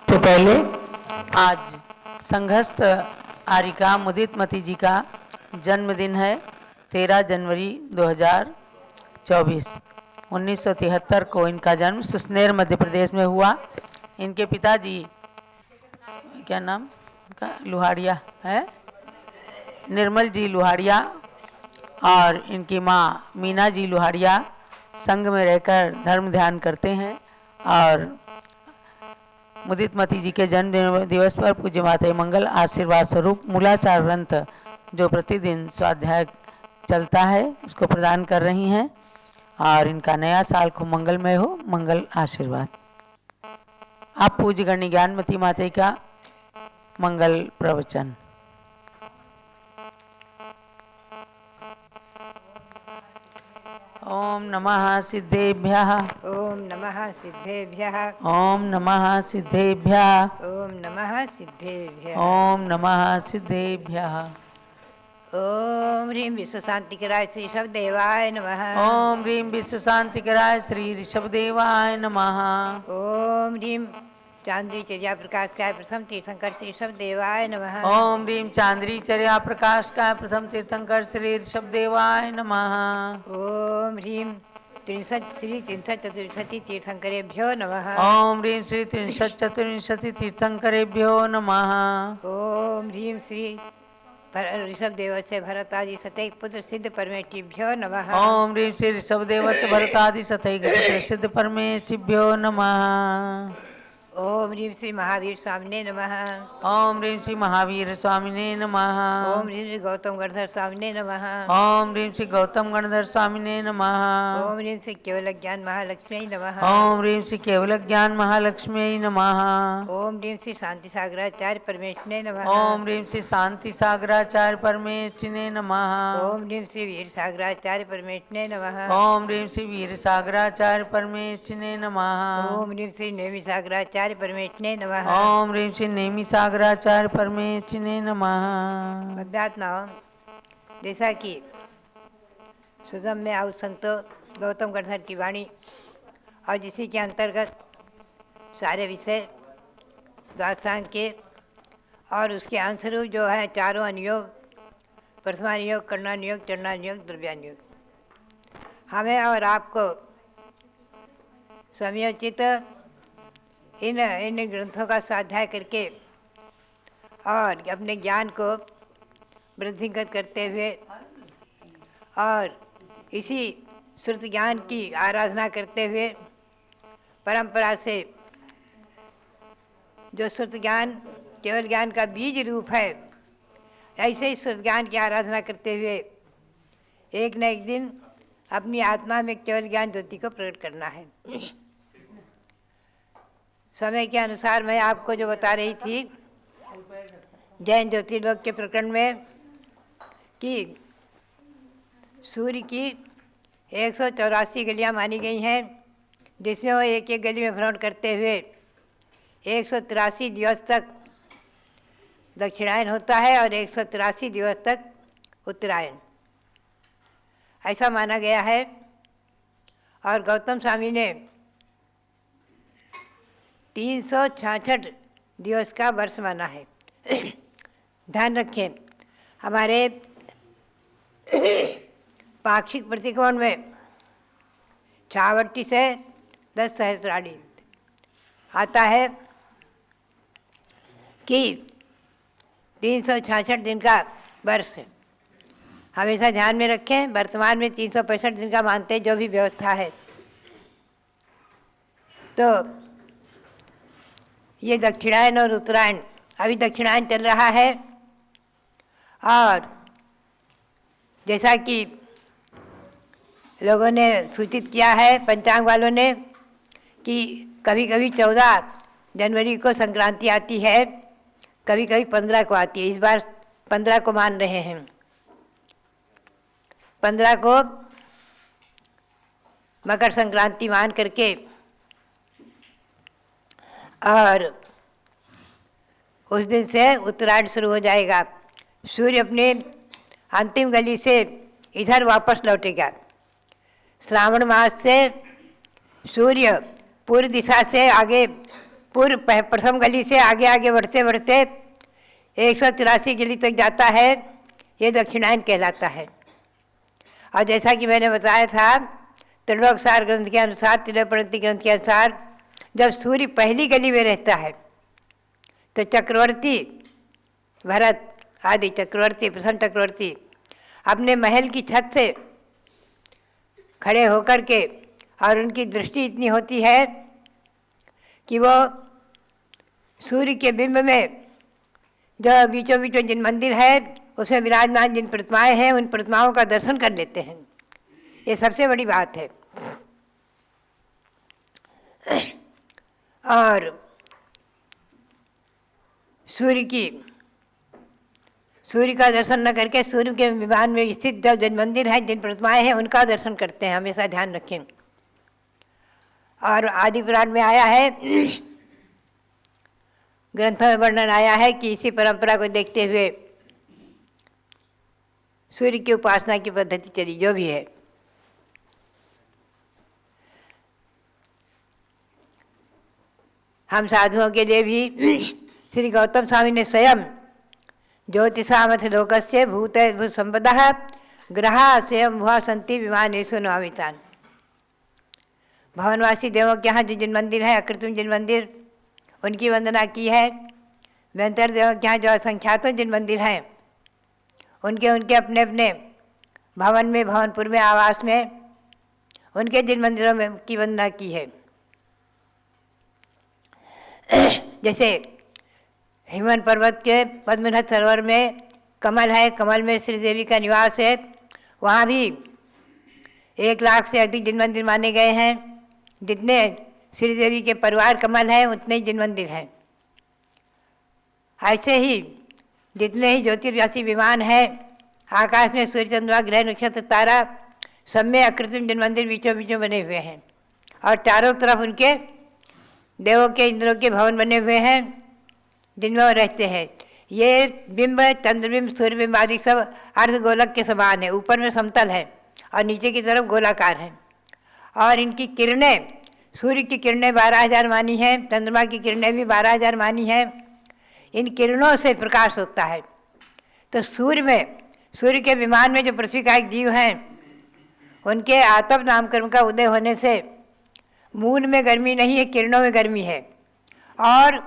तो पहले आज संघस्थ आरिका मुदितमती जी का जन्मदिन है 13 जनवरी 2024। 1973 को इनका जन्म सुसनेर मध्य प्रदेश में हुआ। इनके पिताजी क्या नाम का लुहाड़िया है, निर्मल जी लुहाड़िया और इनकी माँ मीना जी लुहाड़िया संघ में रहकर धर्म ध्यान करते हैं और मुदितमती जी के जन्म दिवस पर पूज्य माता मंगल आशीर्वाद स्वरूप मूलाचार ग्रंथ जो प्रतिदिन स्वाध्याय चलता है उसको प्रदान कर रही हैं और इनका नया साल खूब मंगलमय हो, मंगल आशीर्वाद। आप पूज्य गणी ज्ञानमती माता का मंगल प्रवचन। ओम नमः सिद्धेभ्यः। ओम नमः सिद्धेभ्यः। ओम नमः सिद्धेभ्यः। ओम नमः सिद्धेभ्यः। ओम नमः सिद्धेभ्यः। ओम ह्रीं विश्व शांतिकराय श्री ऋषभदेवाय नमः। ओम ह्रीं विश्व शांतिकराय श्री ऋषभदेवाय नमः। ओम ह्रीं चांद्री चर्या प्रकाशकाय प्रथम तीर्थंकर श्री ऋषभदेवाय नमः। ओम ह्रीं चांद्री चर्या प्रकाशकाय प्रथम तीर्थंकर श्री ऋषभदेवाय नमः। ओम ह्रीं त्रिंशत् श्री त्रिंशत् चतुर्विंशति तीर्थंकरेभ्यो नमः। ओम ह्रीं श्री त्रिंशत् चतुर्विंशति तीर्थंकरेभ्यो नमः। ओम ह्रीं श्री ऋषभदेव से भरतादि सतैक पुत्र सिद्ध परमेष्ठिभ्यो नमः। ओम ह्रीं श्री ऋषभदेव से भरतादि सतैक पुत्र सिद्ध परमेष्ठिभ्यो नमः। ओम ह्रीं श्री महावीर स्वामिने नमः। ओम ह्रीं श्री महावीर स्वामिने नमः। ओम ह्रीं श्री गौतम गणधर स्वामिने नमः। ओम ह्रीं श्री गौतम गणधर स्वामिने नमः। ओम ह्रीं श्री केवल ज्ञान महालक्ष्मी नमः। ओम ह्रीं श्री केवल ज्ञान महालक्ष्मी नमः। ओम ह्रीं श्री शांति सागराचार्य परमेष्ठिने नमः। ओम ह्रीं श्री शांति सागराचार्य परमेष्ठिने नमः। ओम ह्रीं श्री वीर सागराचार्य परमेष्ठिने नमः। ओम ह्रीं श्री वीर सागराचार्य परमेष्ठिने नमः। ओम ह्रीं श्री नेमि सागराचार्य परमेष्ठिने नमः। ओम ह्रीं श्री नेमि सागराचार्य परमेष्ठिने नमः। अभ्यात्मा जैसा कि सुगम में आउ संतो गौतम गणधर की वाणी और जिसी के अंतर्गत सारे विषय द्वादशांग के और उसके अंशरूप जो है चारों अनुयोग, प्रथमानुयोग, कर्णानुयोग, चरणानुयोग, द्रव्यानुयोग, हमें और आपको समयोचित इन ग्रंथों का स्वाध्याय करके और अपने ज्ञान को वृद्धिगत करते हुए और इसी श्रुत ज्ञान की आराधना करते हुए परंपरा से जो श्रुत ज्ञान केवल ज्ञान का बीज रूप है, ऐसे ही श्रुत ज्ञान की आराधना करते हुए एक न एक दिन अपनी आत्मा में केवल ज्ञान ज्योति को प्रकट करना है। समय के अनुसार मैं आपको जो बता रही थी जैन ज्योतिर्लोक के प्रकरण में कि सूर्य की 184 गलियां मानी गई हैं, जिसमें वो एक एक गली में भ्रमण करते हुए 183 दिवस तक दक्षिणायन होता है और 183 दिवस तक उत्तरायण, ऐसा माना गया है। और गौतम स्वामी ने 366 दिवस का वर्ष माना है। ध्यान रखें, हमारे पाक्षिक प्रतिकोण में छावटी से 10 सहस्राणी आता है कि 366 दिन का वर्ष हमेशा ध्यान में रखें। वर्तमान में 365 दिन का मानते जो भी व्यवस्था है, तो ये दक्षिणायन और उत्तरायण, अभी दक्षिणायन चल रहा है और जैसा कि लोगों ने सूचित किया है, पंचांग वालों ने, कि कभी कभी 14 जनवरी को संक्रांति आती है, कभी कभी 15 को आती है। इस बार 15 को मान रहे हैं। 15 को मकर संक्रांति मान करके और उस दिन से उत्तरायण शुरू हो जाएगा। सूर्य अपने अंतिम गली से इधर वापस लौटेगा। श्रावण मास से सूर्य पूर्व दिशा से आगे, प्रथम गली से आगे आगे बढ़ते बढ़ते 183 गली तक जाता है। ये दक्षिणायन कहलाता है। और जैसा कि मैंने बताया था, त्रिलोकसार ग्रंथ के अनुसार, तिलोपनिषद ग्रंथ के अनुसार, जब सूर्य पहली गली में रहता है तो चक्रवर्ती भरत आदि चक्रवर्ती, प्रसन्न चक्रवर्ती अपने महल की छत से खड़े होकर के, और उनकी दृष्टि इतनी होती है कि वो सूर्य के बिंब में जो बीचों बीचों जिन मंदिर है उसमें विराजमान जिन प्रतिमाएं हैं उन प्रतिमाओं का दर्शन कर लेते हैं। ये सबसे बड़ी बात है। और सूर्य का दर्शन न करके सूर्य के विमान में स्थित जो जिन मंदिर हैं, जिन प्रतिमाएं हैं, उनका दर्शन करते हैं, हमेशा ध्यान रखें। और आदि पुराण में आया है, ग्रंथों में वर्णन आया है कि इसी परंपरा को देखते हुए सूर्य की उपासना की पद्धति चली, जो भी है। हम साधुओं के लिए भी श्री गौतम स्वामी ने स्वयं ज्योतिषामथ लोकस्य भूत संपदा ग्रहा स्वयं भुआ संति विमानेषु नमामितान्। भवनवासी देवों के यहाँ जो जिन मंदिर हैं, अकृत्रिम जिन मंदिर, उनकी वंदना की है। व्यंतर देवों के यहाँ जो असंख्यातों जिन मंदिर हैं, उनके उनके अपने अपने भवन में, भवनपुर में, आवास में, उनके जिन मंदिरों में की वंदना की है। जैसे हिमवन पर्वत के पद्मनाथ सरोवर में कमल है, कमल में श्री देवी का निवास है। वहाँ भी 1 लाख से अधिक जिन मंदिर माने गए हैं। जितने श्री देवी के परिवार कमल हैं उतने ही जिन मंदिर हैं। ऐसे ही जितने ही ज्योतिर्वासी विमान हैं, आकाश में सूर्य, चंद्रमा, ग्रह, नक्षत्र, तारा, सब में अकृत्रिम जिन मंदिर बीचों बीचों बने हुए हैं। और चारों तरफ उनके देवों के, इंद्रों के भवन बने हुए हैं जिनमें वो रहते हैं। ये बिंब, चंद्रबिंब, सूर्यबिंब आदि सब अर्धगोलक के समान है। ऊपर में समतल है और नीचे की तरफ गोलाकार है। और इनकी किरणें, सूर्य की किरणें 12,000 मानी हैं, चंद्रमा की किरणें भी 12,000 मानी हैं। इन किरणों से प्रकाश होता है। तो सूर्य के विमान में जो पृथ्वी का एक जीव हैं, उनके आतप नामकर्म का उदय होने से मूल में गर्मी नहीं है, किरणों में गर्मी है। और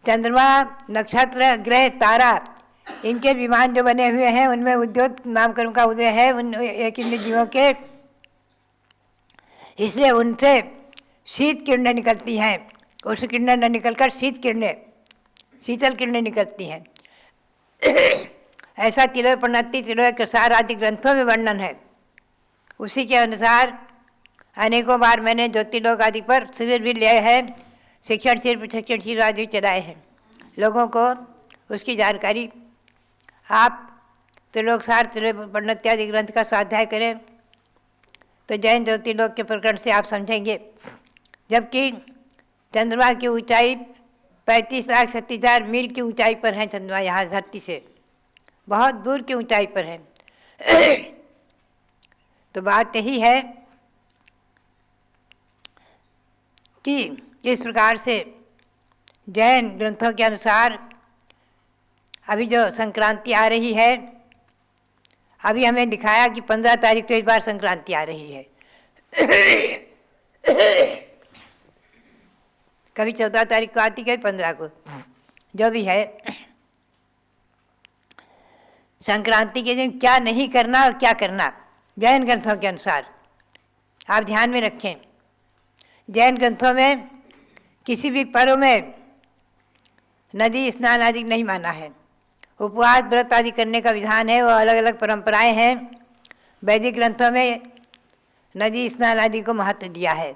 चंद्रमा, नक्षत्र, ग्रह, तारा, इनके विमान जो बने हुए हैं उनमें उद्योत नामकर्म का उदय है उन एक इन जीवों के। इसलिए उनसे शीत किरणें निकलती हैं। उष्ण किरणें न निकलकर शीत किरणें, शीतल किरणें निकलती हैं। ऐसा तिलोय प्रणति, तिलोय कसार आदि ग्रंथों में वर्णन है। उसी के अनुसार अनेकों बार मैंने ज्योतिर्लोक आदि पर शिविर भी लिए हैं, शिक्षण शिविर, प्रशिक्षण शिविर आदि चलाए हैं। लोगों को उसकी जानकारी, आप त्रिलोकसार, तिलोय प्रणति आदि ग्रंथ का स्वाध्याय करें तो जैन ज्योतिर्लोक के प्रकरण से आप समझेंगे। जबकि चंद्रमा की ऊंचाई 35,37,000 मील की ऊंचाई पर है। चंद्रमा यहाँ धरती से बहुत दूर की ऊंचाई पर है। तो बात यही है कि इस प्रकार से जैन ग्रंथों के अनुसार अभी जो संक्रांति आ रही है, अभी हमें दिखाया कि 15 तारीख को इस बार संक्रांति आ रही है। कभी 14 तारीख को आती, कभी 15 को, जो भी है। संक्रांति के दिन क्या नहीं करना और क्या करना, जैन ग्रंथों के अनुसार आप ध्यान में रखें। जैन ग्रंथों में किसी भी पर्व में नदी स्नान आदि नहीं माना है। उपवास, व्रत आदि करने का विधान है, वो अलग अलग परंपराएं हैं। वैदिक ग्रंथों में नदी स्नान आदि को महत्व दिया है।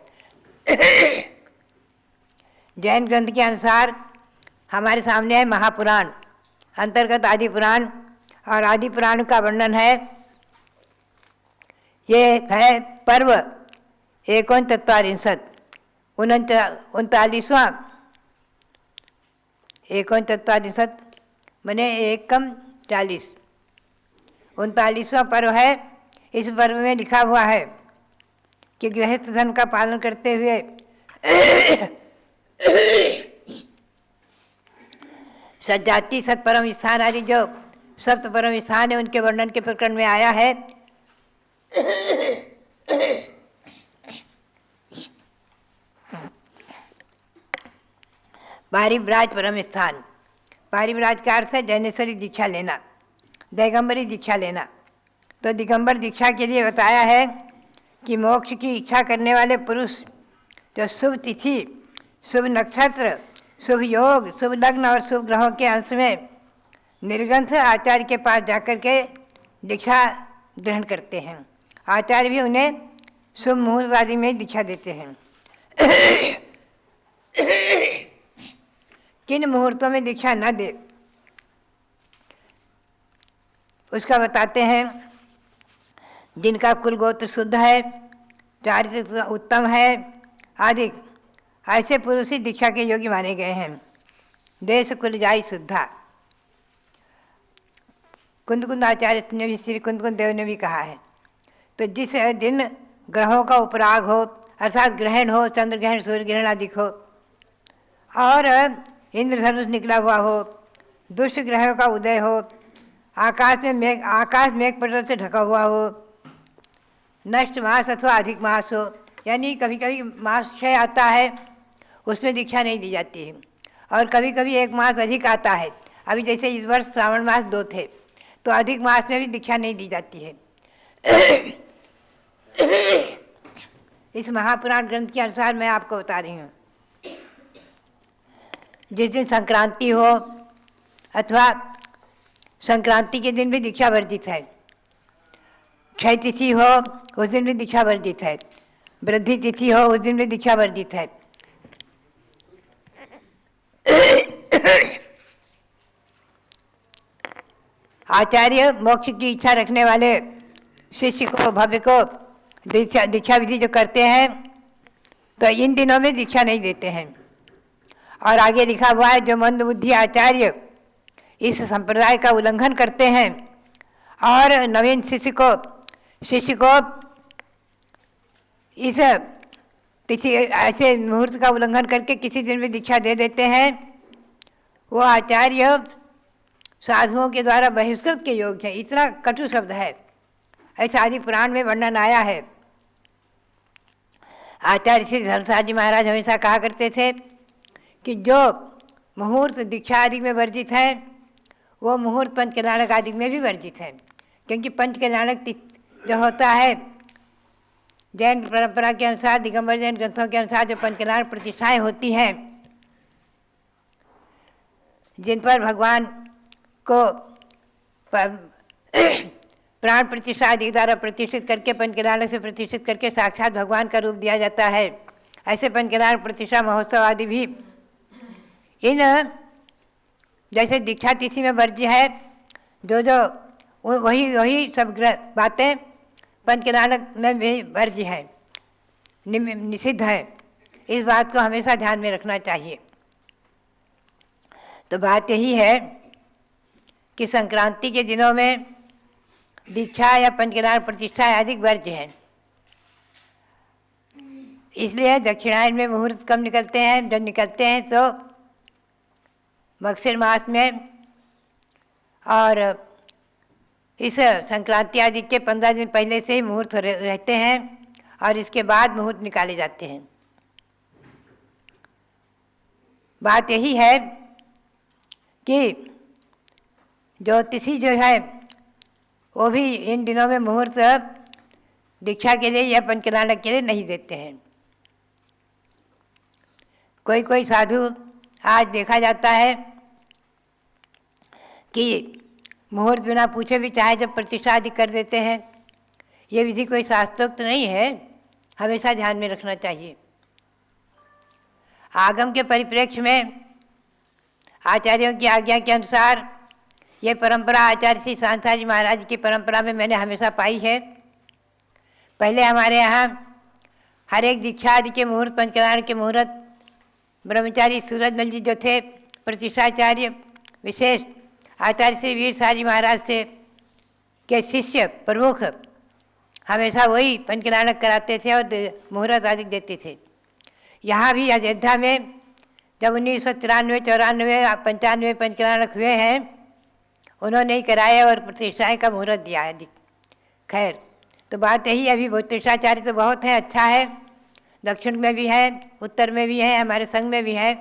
जैन ग्रंथ के अनुसार हमारे सामने है महापुराण, अंतर्गत आदि पुराण, और आदि पुराण का वर्णन है। ये है पर्व 39, 39वां, 39 मने 1 39वां पर्व है। इस पर्व में लिखा हुआ है कि गृहस्थ धर्म का पालन करते हुए सज्जाति, सतपरम स्थान आदि जो सप्त परम स्थान है उनके वर्णन के प्रकरण में आया है। बारी ब्राज परम स्थान, पारिव्राज का अर्थ है जैनेश्वरी दीक्षा लेना, दिगंबरी दीक्षा लेना। तो दिगंबर दीक्षा के लिए बताया है कि मोक्ष की इच्छा करने वाले पुरुष जो शुभ तिथि, शुभ नक्षत्र, शुभ योग, शुभ लग्न और शुभ ग्रहों के अंश में निर्ग्रंथ आचार्य के पास जाकर के दीक्षा ग्रहण करते हैं। आचार्य भी उन्हें शुभ मुहूर्त आदि में दीक्षा देते हैं। किन मुहूर्तों में दीक्षा न दे उसका बताते हैं। जिनका कुल गोत्र शुद्ध है, चारित्र उत्तम है आदि, ऐसे पुरुष ही दीक्षा के योग्य माने गए हैं। देश कुल जाई शुद्धा, कुंद आचार्य ने भी, श्री कुंद देव ने भी कहा है। तो जिस दिन ग्रहों का उपराग हो, अर्थात ग्रहण हो, चंद्र ग्रहण, सूर्य ग्रहण आदि हो, और इंद्रधनुष निकला हुआ हो, दुष्ट ग्रहों का उदय हो, आकाश मेघ पटल से ढका हुआ हो, नष्ट मास अथवा अधिक मास हो, यानी कभी कभी मास क्षय आता है, उसमें दीक्षा नहीं दी जाती है, और कभी कभी एक मास अधिक आता है। अभी जैसे इस वर्ष श्रावण मास 2 थे, तो अधिक मास में भी दीक्षा नहीं दी जाती है। इस महापुराण ग्रंथ के अनुसार मैं आपको बता रही हूँ। जिस दिन संक्रांति हो अथवा संक्रांति के दिन भी दीक्षा वर्जित है, क्षय तिथि हो उस दिन भी दीक्षा वर्जित है, वृद्धि तिथि हो उस दिन भी दीक्षा वर्जित है। आचार्य मोक्ष की इच्छा रखने वाले शिष्य को, भव्य को दीक्षा विधि जो करते हैं, तो इन दिनों में दीक्षा नहीं देते हैं। और आगे लिखा हुआ है, जो मंदबुद्धि आचार्य इस संप्रदाय का उल्लंघन करते हैं और नवीन शिष्य को इस तिथि ऐसे मुहूर्त का उल्लंघन करके किसी दिन में दीक्षा दे देते हैं, वो आचार्य साधुओं के द्वारा बहिष्कृत के योग्य है। इतना कटु शब्द है, ऐसा आदि पुराण में वर्णन आया है। आचार्य श्री धर्मसार जी महाराज हमेशा कहा करते थे कि जो मुहूर्त दीक्षा आदि में वर्जित है, वो मुहूर्त पंचकल्याणक आदि में भी वर्जित है। क्योंकि पंचकल्याणक जो होता है, जैन परंपरा के अनुसार, दिगंबर जैन ग्रंथों के अनुसार जो पंचकल्याण प्रतिष्ठाएं होती हैं, जिन पर भगवान को प्राण प्रतिष्ठा आदि द्वारा प्रतिष्ठित करके, पंचकल्याणक से प्रतिष्ठित करके साक्षात भगवान का रूप दिया जाता है, ऐसे पंचकल्याण प्रतिष्ठा महोत्सव आदि भी इन जैसे दीक्षा तिथि में वर्ज्य है, जो वही सब बातें पंचकल्याणक में भी वर्ज्य है, निषिद्ध है। इस बात को हमेशा ध्यान में रखना चाहिए। तो बात यही है कि संक्रांति के दिनों में दीक्षा या पंचकल्याण प्रतिष्ठा अधिक वर्ज्य है। इसलिए दक्षिणायन में मुहूर्त कम निकलते हैं, जब निकलते हैं तो मगशिर मास में, और इस संक्रांति आदि के 15 दिन पहले से ही मुहूर्त रहते हैं, और इसके बाद मुहूर्त निकाले जाते हैं। बात यही है कि ज्योतिषी जो है वो भी इन दिनों में मुहूर्त दीक्षा के लिए या पंचकल्याणक के लिए नहीं देते हैं। कोई साधु आज देखा जाता है कि मुहूर्त बिना पूछे भी चाहे जब प्रतिष्ठा आदि कर देते हैं। ये विधि कोई शास्त्रोक्त नहीं है, हमेशा ध्यान में रखना चाहिए। आगम के परिप्रेक्ष्य में आचार्यों की आज्ञा के अनुसार ये परंपरा आचार्य श्री सांसार जी महाराज की परंपरा में मैंने हमेशा पाई है। पहले हमारे यहाँ हर एक दीक्षा आदि के मुहूर्त, पंचकल्याण के मुहूर्त, ब्रह्मचारी सूरजमल जी जो थे प्रतिष्ठाचार्य, विशेष आचार्य श्री वीर सारी महाराज से के शिष्य प्रमुख, हमेशा वही पंचकल्याणक कराते थे और मुहूर्त आदि देते थे। यहाँ भी अयोध्या में जब 1993, 94, 95 पंचकल्याणक हुए हैं, उन्होंने ही कराया और प्रतिष्ठाएँ का मुहूर्त दिया है। खैर, तो बात यही, अभी प्रतिष्ठाचार्य तो बहुत है, अच्छा है, दक्षिण में भी है, उत्तर में भी है, हमारे संघ में भी है।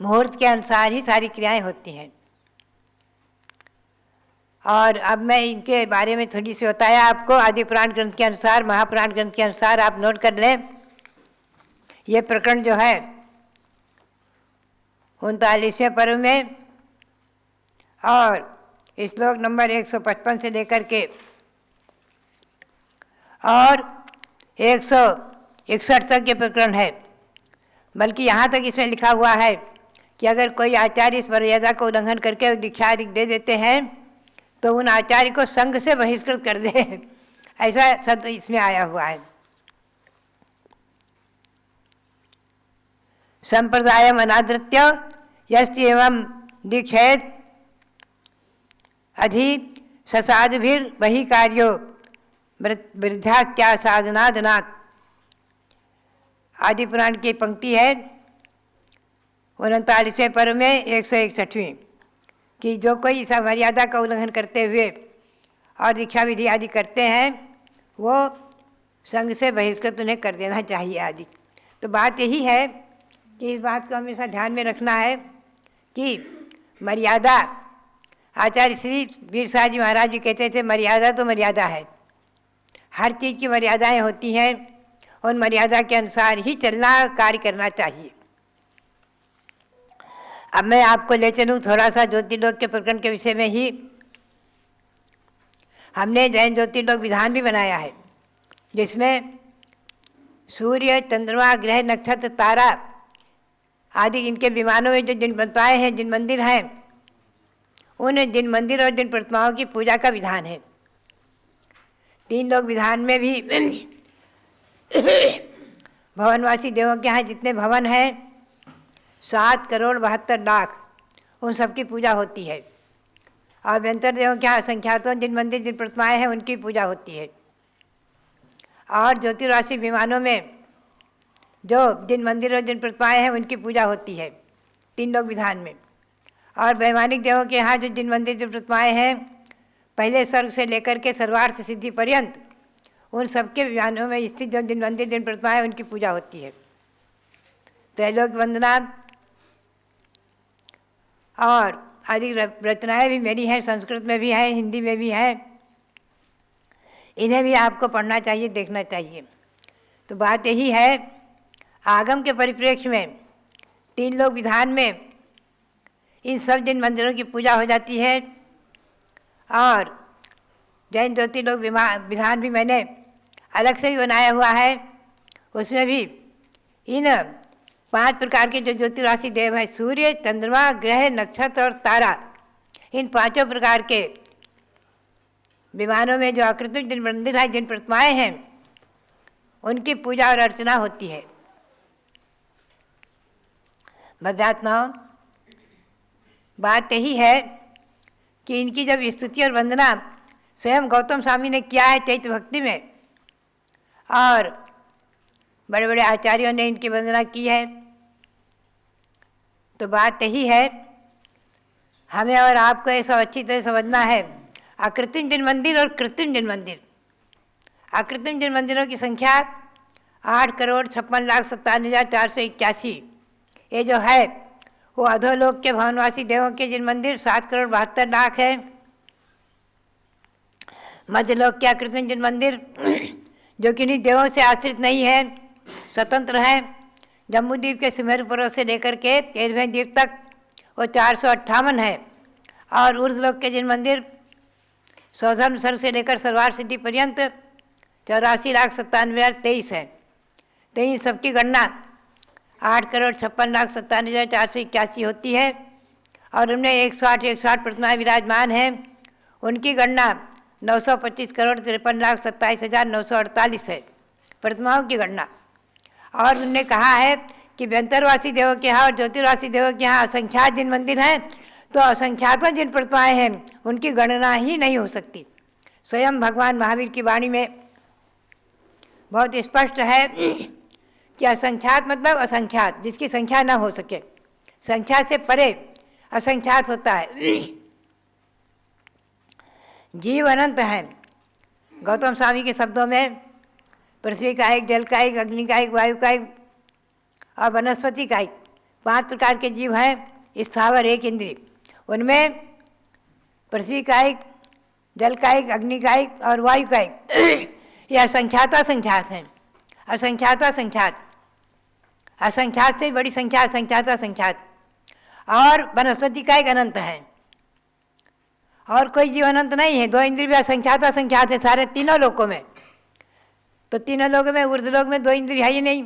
मुहूर्त के अनुसार ही सारी क्रियाएं होती हैं। और अब मैं इनके बारे में थोड़ी सी बताया आपको। आदि पुराण ग्रंथ के अनुसार, महापुराण ग्रंथ के अनुसार आप नोट कर लें। ये प्रकरण जो है 39वें पर्व में और श्लोक नंबर 155 से लेकर के और 161 तक के प्रकरण है। बल्कि यहाँ तक इसमें लिखा हुआ है कि अगर कोई आचार्य इस मर्यादा को उल्लंघन करके दीक्षा आदि दे देते हैं तो उन आचार्य को संघ से बहिष्कृत कर दे, ऐसा शब्द इसमें आया हुआ है। संप्रदाय अनादृत्य यस्ति एवं दीक्षेत अधि ससाधुभिर बहि कार्यो वृद्धा क्या साधनादनात्। आदि पुराण की पंक्ति है 39वें पर्व में 161वीं कि जो कोई इस मर्यादा का उल्लंघन करते हुए और दीक्षा विधि आदि करते हैं वो संघ से बहिष्कृत उन्हें कर देना चाहिए आदि। तो बात यही है कि इस बात को हमेशा ध्यान में रखना है कि मर्यादा, आचार्य श्री वीर साह जी महाराज जी कहते थे मर्यादा तो मर्यादा है, हर चीज़ की मर्यादाएं होती हैं, उन मर्यादा के अनुसार ही चलना, कार्य करना चाहिए। अब मैं आपको ले चलूँ थोड़ा सा ज्योतिर्लोक के प्रकरण के विषय में ही। हमने जैन ज्योतिर्लोक विधान भी बनाया है जिसमें सूर्य, चंद्रमा, ग्रह, नक्षत्र, तारा आदि इनके विमानों में जो जिन प्रतिमाएँ हैं, जिन मंदिर हैं, उन जिन मंदिर और जिन प्रतिमाओं की पूजा का विधान है। 3 लोक विधान में भी भवनवासी देवों के यहाँ जितने भवन हैं 7,72,00,000 उन सबकी पूजा होती है। और व्यंतर देवों के यहाँ असंख्यातों जिन मंदिर जिन प्रतिमाएँ हैं उनकी पूजा होती है। और ज्योतिर्वासी विमानों में जो जिन मंदिर और जिन प्रतिमाएँ हैं उनकी पूजा होती है 3 लोक विधान में। और वैमानिक देवों के यहाँ जो जिन मंदिर जो प्रतिमाएँ हैं पहले स्वर्ग से लेकर के सर्वार्थ सिद्धि पर्यंत उन सबके विमानों में स्थित जो जिन मंदिर जिन प्रतिमाएँ उनकी पूजा होती है। त्रैलोक वंदना और आदि रचनाएँ भी मेरी हैं, संस्कृत में भी हैं, हिंदी में भी हैं, इन्हें भी आपको पढ़ना चाहिए, देखना चाहिए। तो बात यही है, आगम के परिप्रेक्ष्य में 3 लोक विधान में इन सब जिन मंदिरों की पूजा हो जाती है। और जैन ज्योतिर्लोक विधान भी मैंने अलग से ही बनाया हुआ है, उसमें भी इन 5 प्रकार के जो ज्योतिर्वासी देव हैं, सूर्य, चंद्रमा, ग्रह, नक्षत्र और तारा, इन 5 प्रकार के विमानों में जो आकृतिक जिन मंदिर हैं, जिन प्रतिमाएँ हैं, उनकी पूजा और अर्चना होती है। भव्यात्माओं, बात यही है कि इनकी जब स्तुति और वंदना स्वयं गौतम स्वामी ने किया है चैत्य भक्ति में, और बड़े बड़े आचार्यों ने इनकी वंदना की है, तो बात यही है हमें और आपको ऐसा अच्छी तरह समझना है। अकृत्रिम जिन मंदिर और कृत्रिम जिन मंदिर, अकृत्रिम जिन मंदिरों की संख्या 8,56,57,481 ये जो है वो अधोलोक के भवनवासी देवों के जिन मंदिर 7,72,00,000 है। मध्यलोक के अकृत्रिम जिन मंदिर जो किन्हीं देवों से आश्रित नहीं है, स्वतंत्र हैं, जम्बूद्वीप के सुमेरु पर्वत से लेकर के केरवें द्वीप तक वो 458 है। और ऊर्ध्वलोक के जिन मंदिर सौधर्म सर्ग से लेकर सर्वार्थ सिद्धि पर्यंत 84,97,023 है। तो इन सबकी गणना 8,56,57,481 होती है। और उनमें 108 प्रतिमाएँ विराजमान हैं, उनकी गणना 925,53,27,948 है प्रतिमाओं की गणना। और उन्होंने कहा है कि व्यंतरवासी देवों के यहाँ और ज्योतिर्वासी देवों के यहाँ असंख्यात जिन मंदिर हैं, तो असंख्यातों जिन प्रतिमाएँ हैं उनकी गणना ही नहीं हो सकती। स्वयं भगवान महावीर की वाणी में बहुत स्पष्ट है कि असंख्यात मतलब असंख्यात, जिसकी संख्या न हो सके, संख्या से परे असंख्यात होता है। जीव अनंत हैं। गौतम स्वामी के शब्दों में पृथ्वी का एक, जल का एक, अग्नि का एक, वायु का एक और वनस्पति का एक, 5 प्रकार के जीव हैं स्थावर एक इंद्रिय। उनमें पृथ्वी का एक, जल का एक, अग्नि का एक और वायु का एक। यह असंख्याता संख्यात हैं। असंख्याता संख्यात, असंख्यात से बड़ी संख्या असंख्याता संख्यात। और वनस्पति का एक अनंत है, और कोई जीव अनंत नहीं है। 2 इंद्रिय भी असंख्याता संख्यात है सारे तीनों लोकों में। तो तीनों लोगों में, ऊर्ध्वलोक में 2 इंद्रिय है ही नहीं,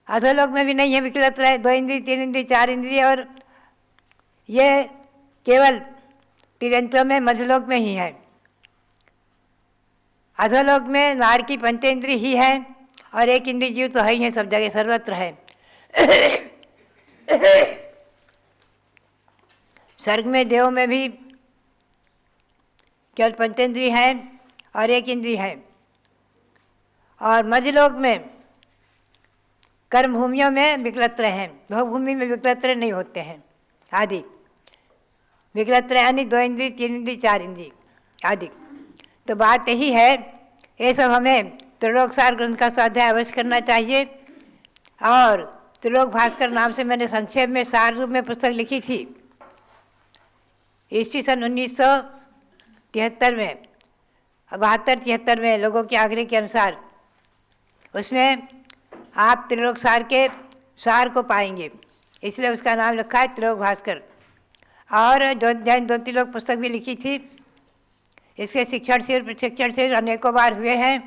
अधोलोक में भी नहीं है, विकलत रहे 2 इंद्रिय, 3 इंद्रिय, 4 इंद्रिय। और ये केवल तिरंतों में, मध्यलोक में ही है। अधोलोक में नार की पंचेंद्रिय ही है, और 1 इंद्रिय जीव तो है ही है, सब जगह सर्वत्र है। स्वर्ग में, देव में भी केवल पंचेंद्रिय है और 1 इंद्रिय है। और मध्यलोक में, कर्म भूमियों में विकलत्र हैं, भोगभूमि में विकलत्र नहीं होते हैं आदि। विकलत्र यानी 2 इंद्रिय, 3 इंद्रिय, 4 इंद्रिय आदि। तो बात यही है, ये सब हमें त्रिलोकसार ग्रंथ का स्वाध्याय अवश्य करना चाहिए। और त्रिलोक भास्कर नाम से मैंने संक्षेप में, सार रूप में पुस्तक लिखी थी ईस्वी सन 1973 में, 72-73 में, लोगों के आग्रह के अनुसार। उसमें आप त्रिलोकसार के सार को पाएंगे, इसलिए उसका नाम लिखा है त्रिलोक भास्कर। और जो जैन ज्योतिलोक पुस्तक भी लिखी थी, इसके शिक्षण से और प्रशिक्षण से अनेकों बार हुए हैं।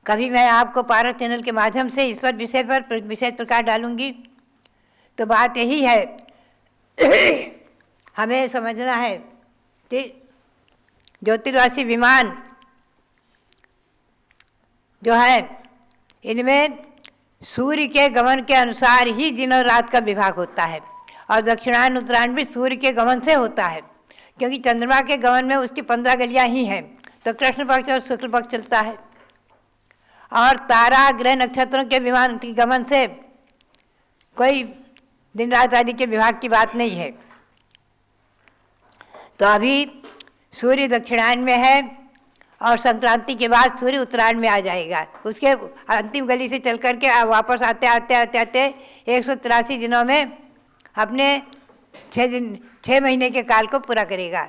कभी मैं आपको पारस चैनल के माध्यम से इस पर विशेष प्रकाश डालूंगी। तो बात यही है, हमें समझना है कि ज्योतिर्वासी विमान जो है, इनमें सूर्य के गमन के अनुसार ही दिन और रात का विभाग होता है। और दक्षिणायन उत्तरायण भी सूर्य के गमन से होता है, क्योंकि चंद्रमा के गमन में उसकी 15 गलियां ही हैं। तो कृष्ण पक्ष और शुक्ल पक्ष चलता है। और तारा, ग्रह, नक्षत्रों के विमान के गमन से कोई दिन रात आदि के विभाग की बात नहीं है। तो अभी सूर्य दक्षिणायन में है, और संक्रांति के बाद सूर्य उत्तरायण में आ जाएगा। उसके अंतिम गली से चल करके वापस आते आते आते आते 183 दिनों में अपने 6 महीने के काल को पूरा करेगा।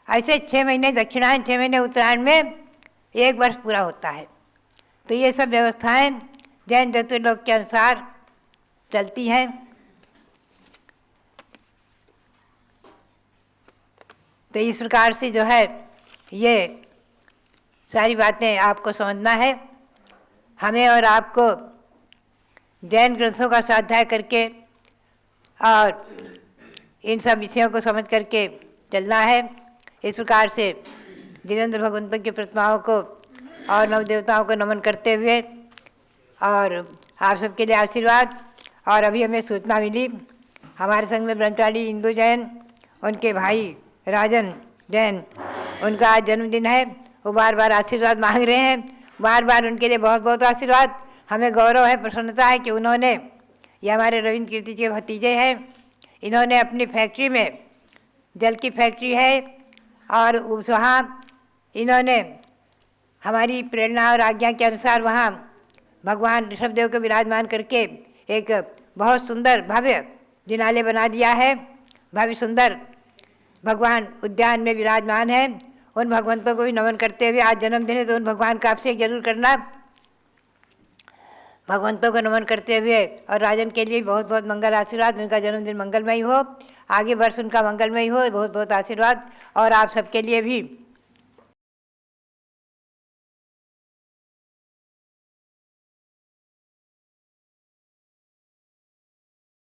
ऐसे 6 महीने दक्षिणायन, 6 महीने उत्तरायण में 1 वर्ष पूरा होता है। तो ये सब व्यवस्थाएं जैन ज्योतिर्लोक के अनुसार चलती हैं। तो इस प्रकार से जो है, ये सारी बातें आपको समझना है। हमें और आपको जैन ग्रंथों का स्वाध्याय करके और इन सब विषयों को समझ करके चलना है। इस प्रकार से जिनेंद्र भगवंतों की प्रतिमाओं को और नवदेवताओं को नमन करते हुए, और आप सबके लिए आशीर्वाद। और अभी हमें सूचना मिली, हमारे संग में ब्रह्मचारी इंदू जैन, उनके भाई राजन जैन, उनका आज जन्मदिन है। वो बार बार आशीर्वाद मांग रहे हैं, बार बार उनके लिए बहुत बहुत आशीर्वाद। हमें गौरव है, प्रसन्नता है कि उन्होंने, ये हमारे रविंद्र कीर्ति के भतीजे हैं, इन्होंने अपनी फैक्ट्री में, जल की फैक्ट्री है, और वहाँ इन्होंने हमारी प्रेरणा और आज्ञा के अनुसार वहाँ भगवान ऋषभदेव को विराजमान करके एक बहुत सुंदर भव्य जिनालय बना दिया है। भव्य सुंदर भगवान उद्यान में विराजमान है। उन भगवंतों को भी नमन करते हुए, आज जन्मदिन है तो उन भगवान का अभिषेक जरूर करना। भगवंतों को नमन करते हुए, और राजन के लिए बहुत बहुत मंगल आशीर्वाद, उनका जन्मदिन मंगलमय हो, आगे वर्ष उनका मंगलमय हो, बहुत बहुत आशीर्वाद। और आप सबके लिए भी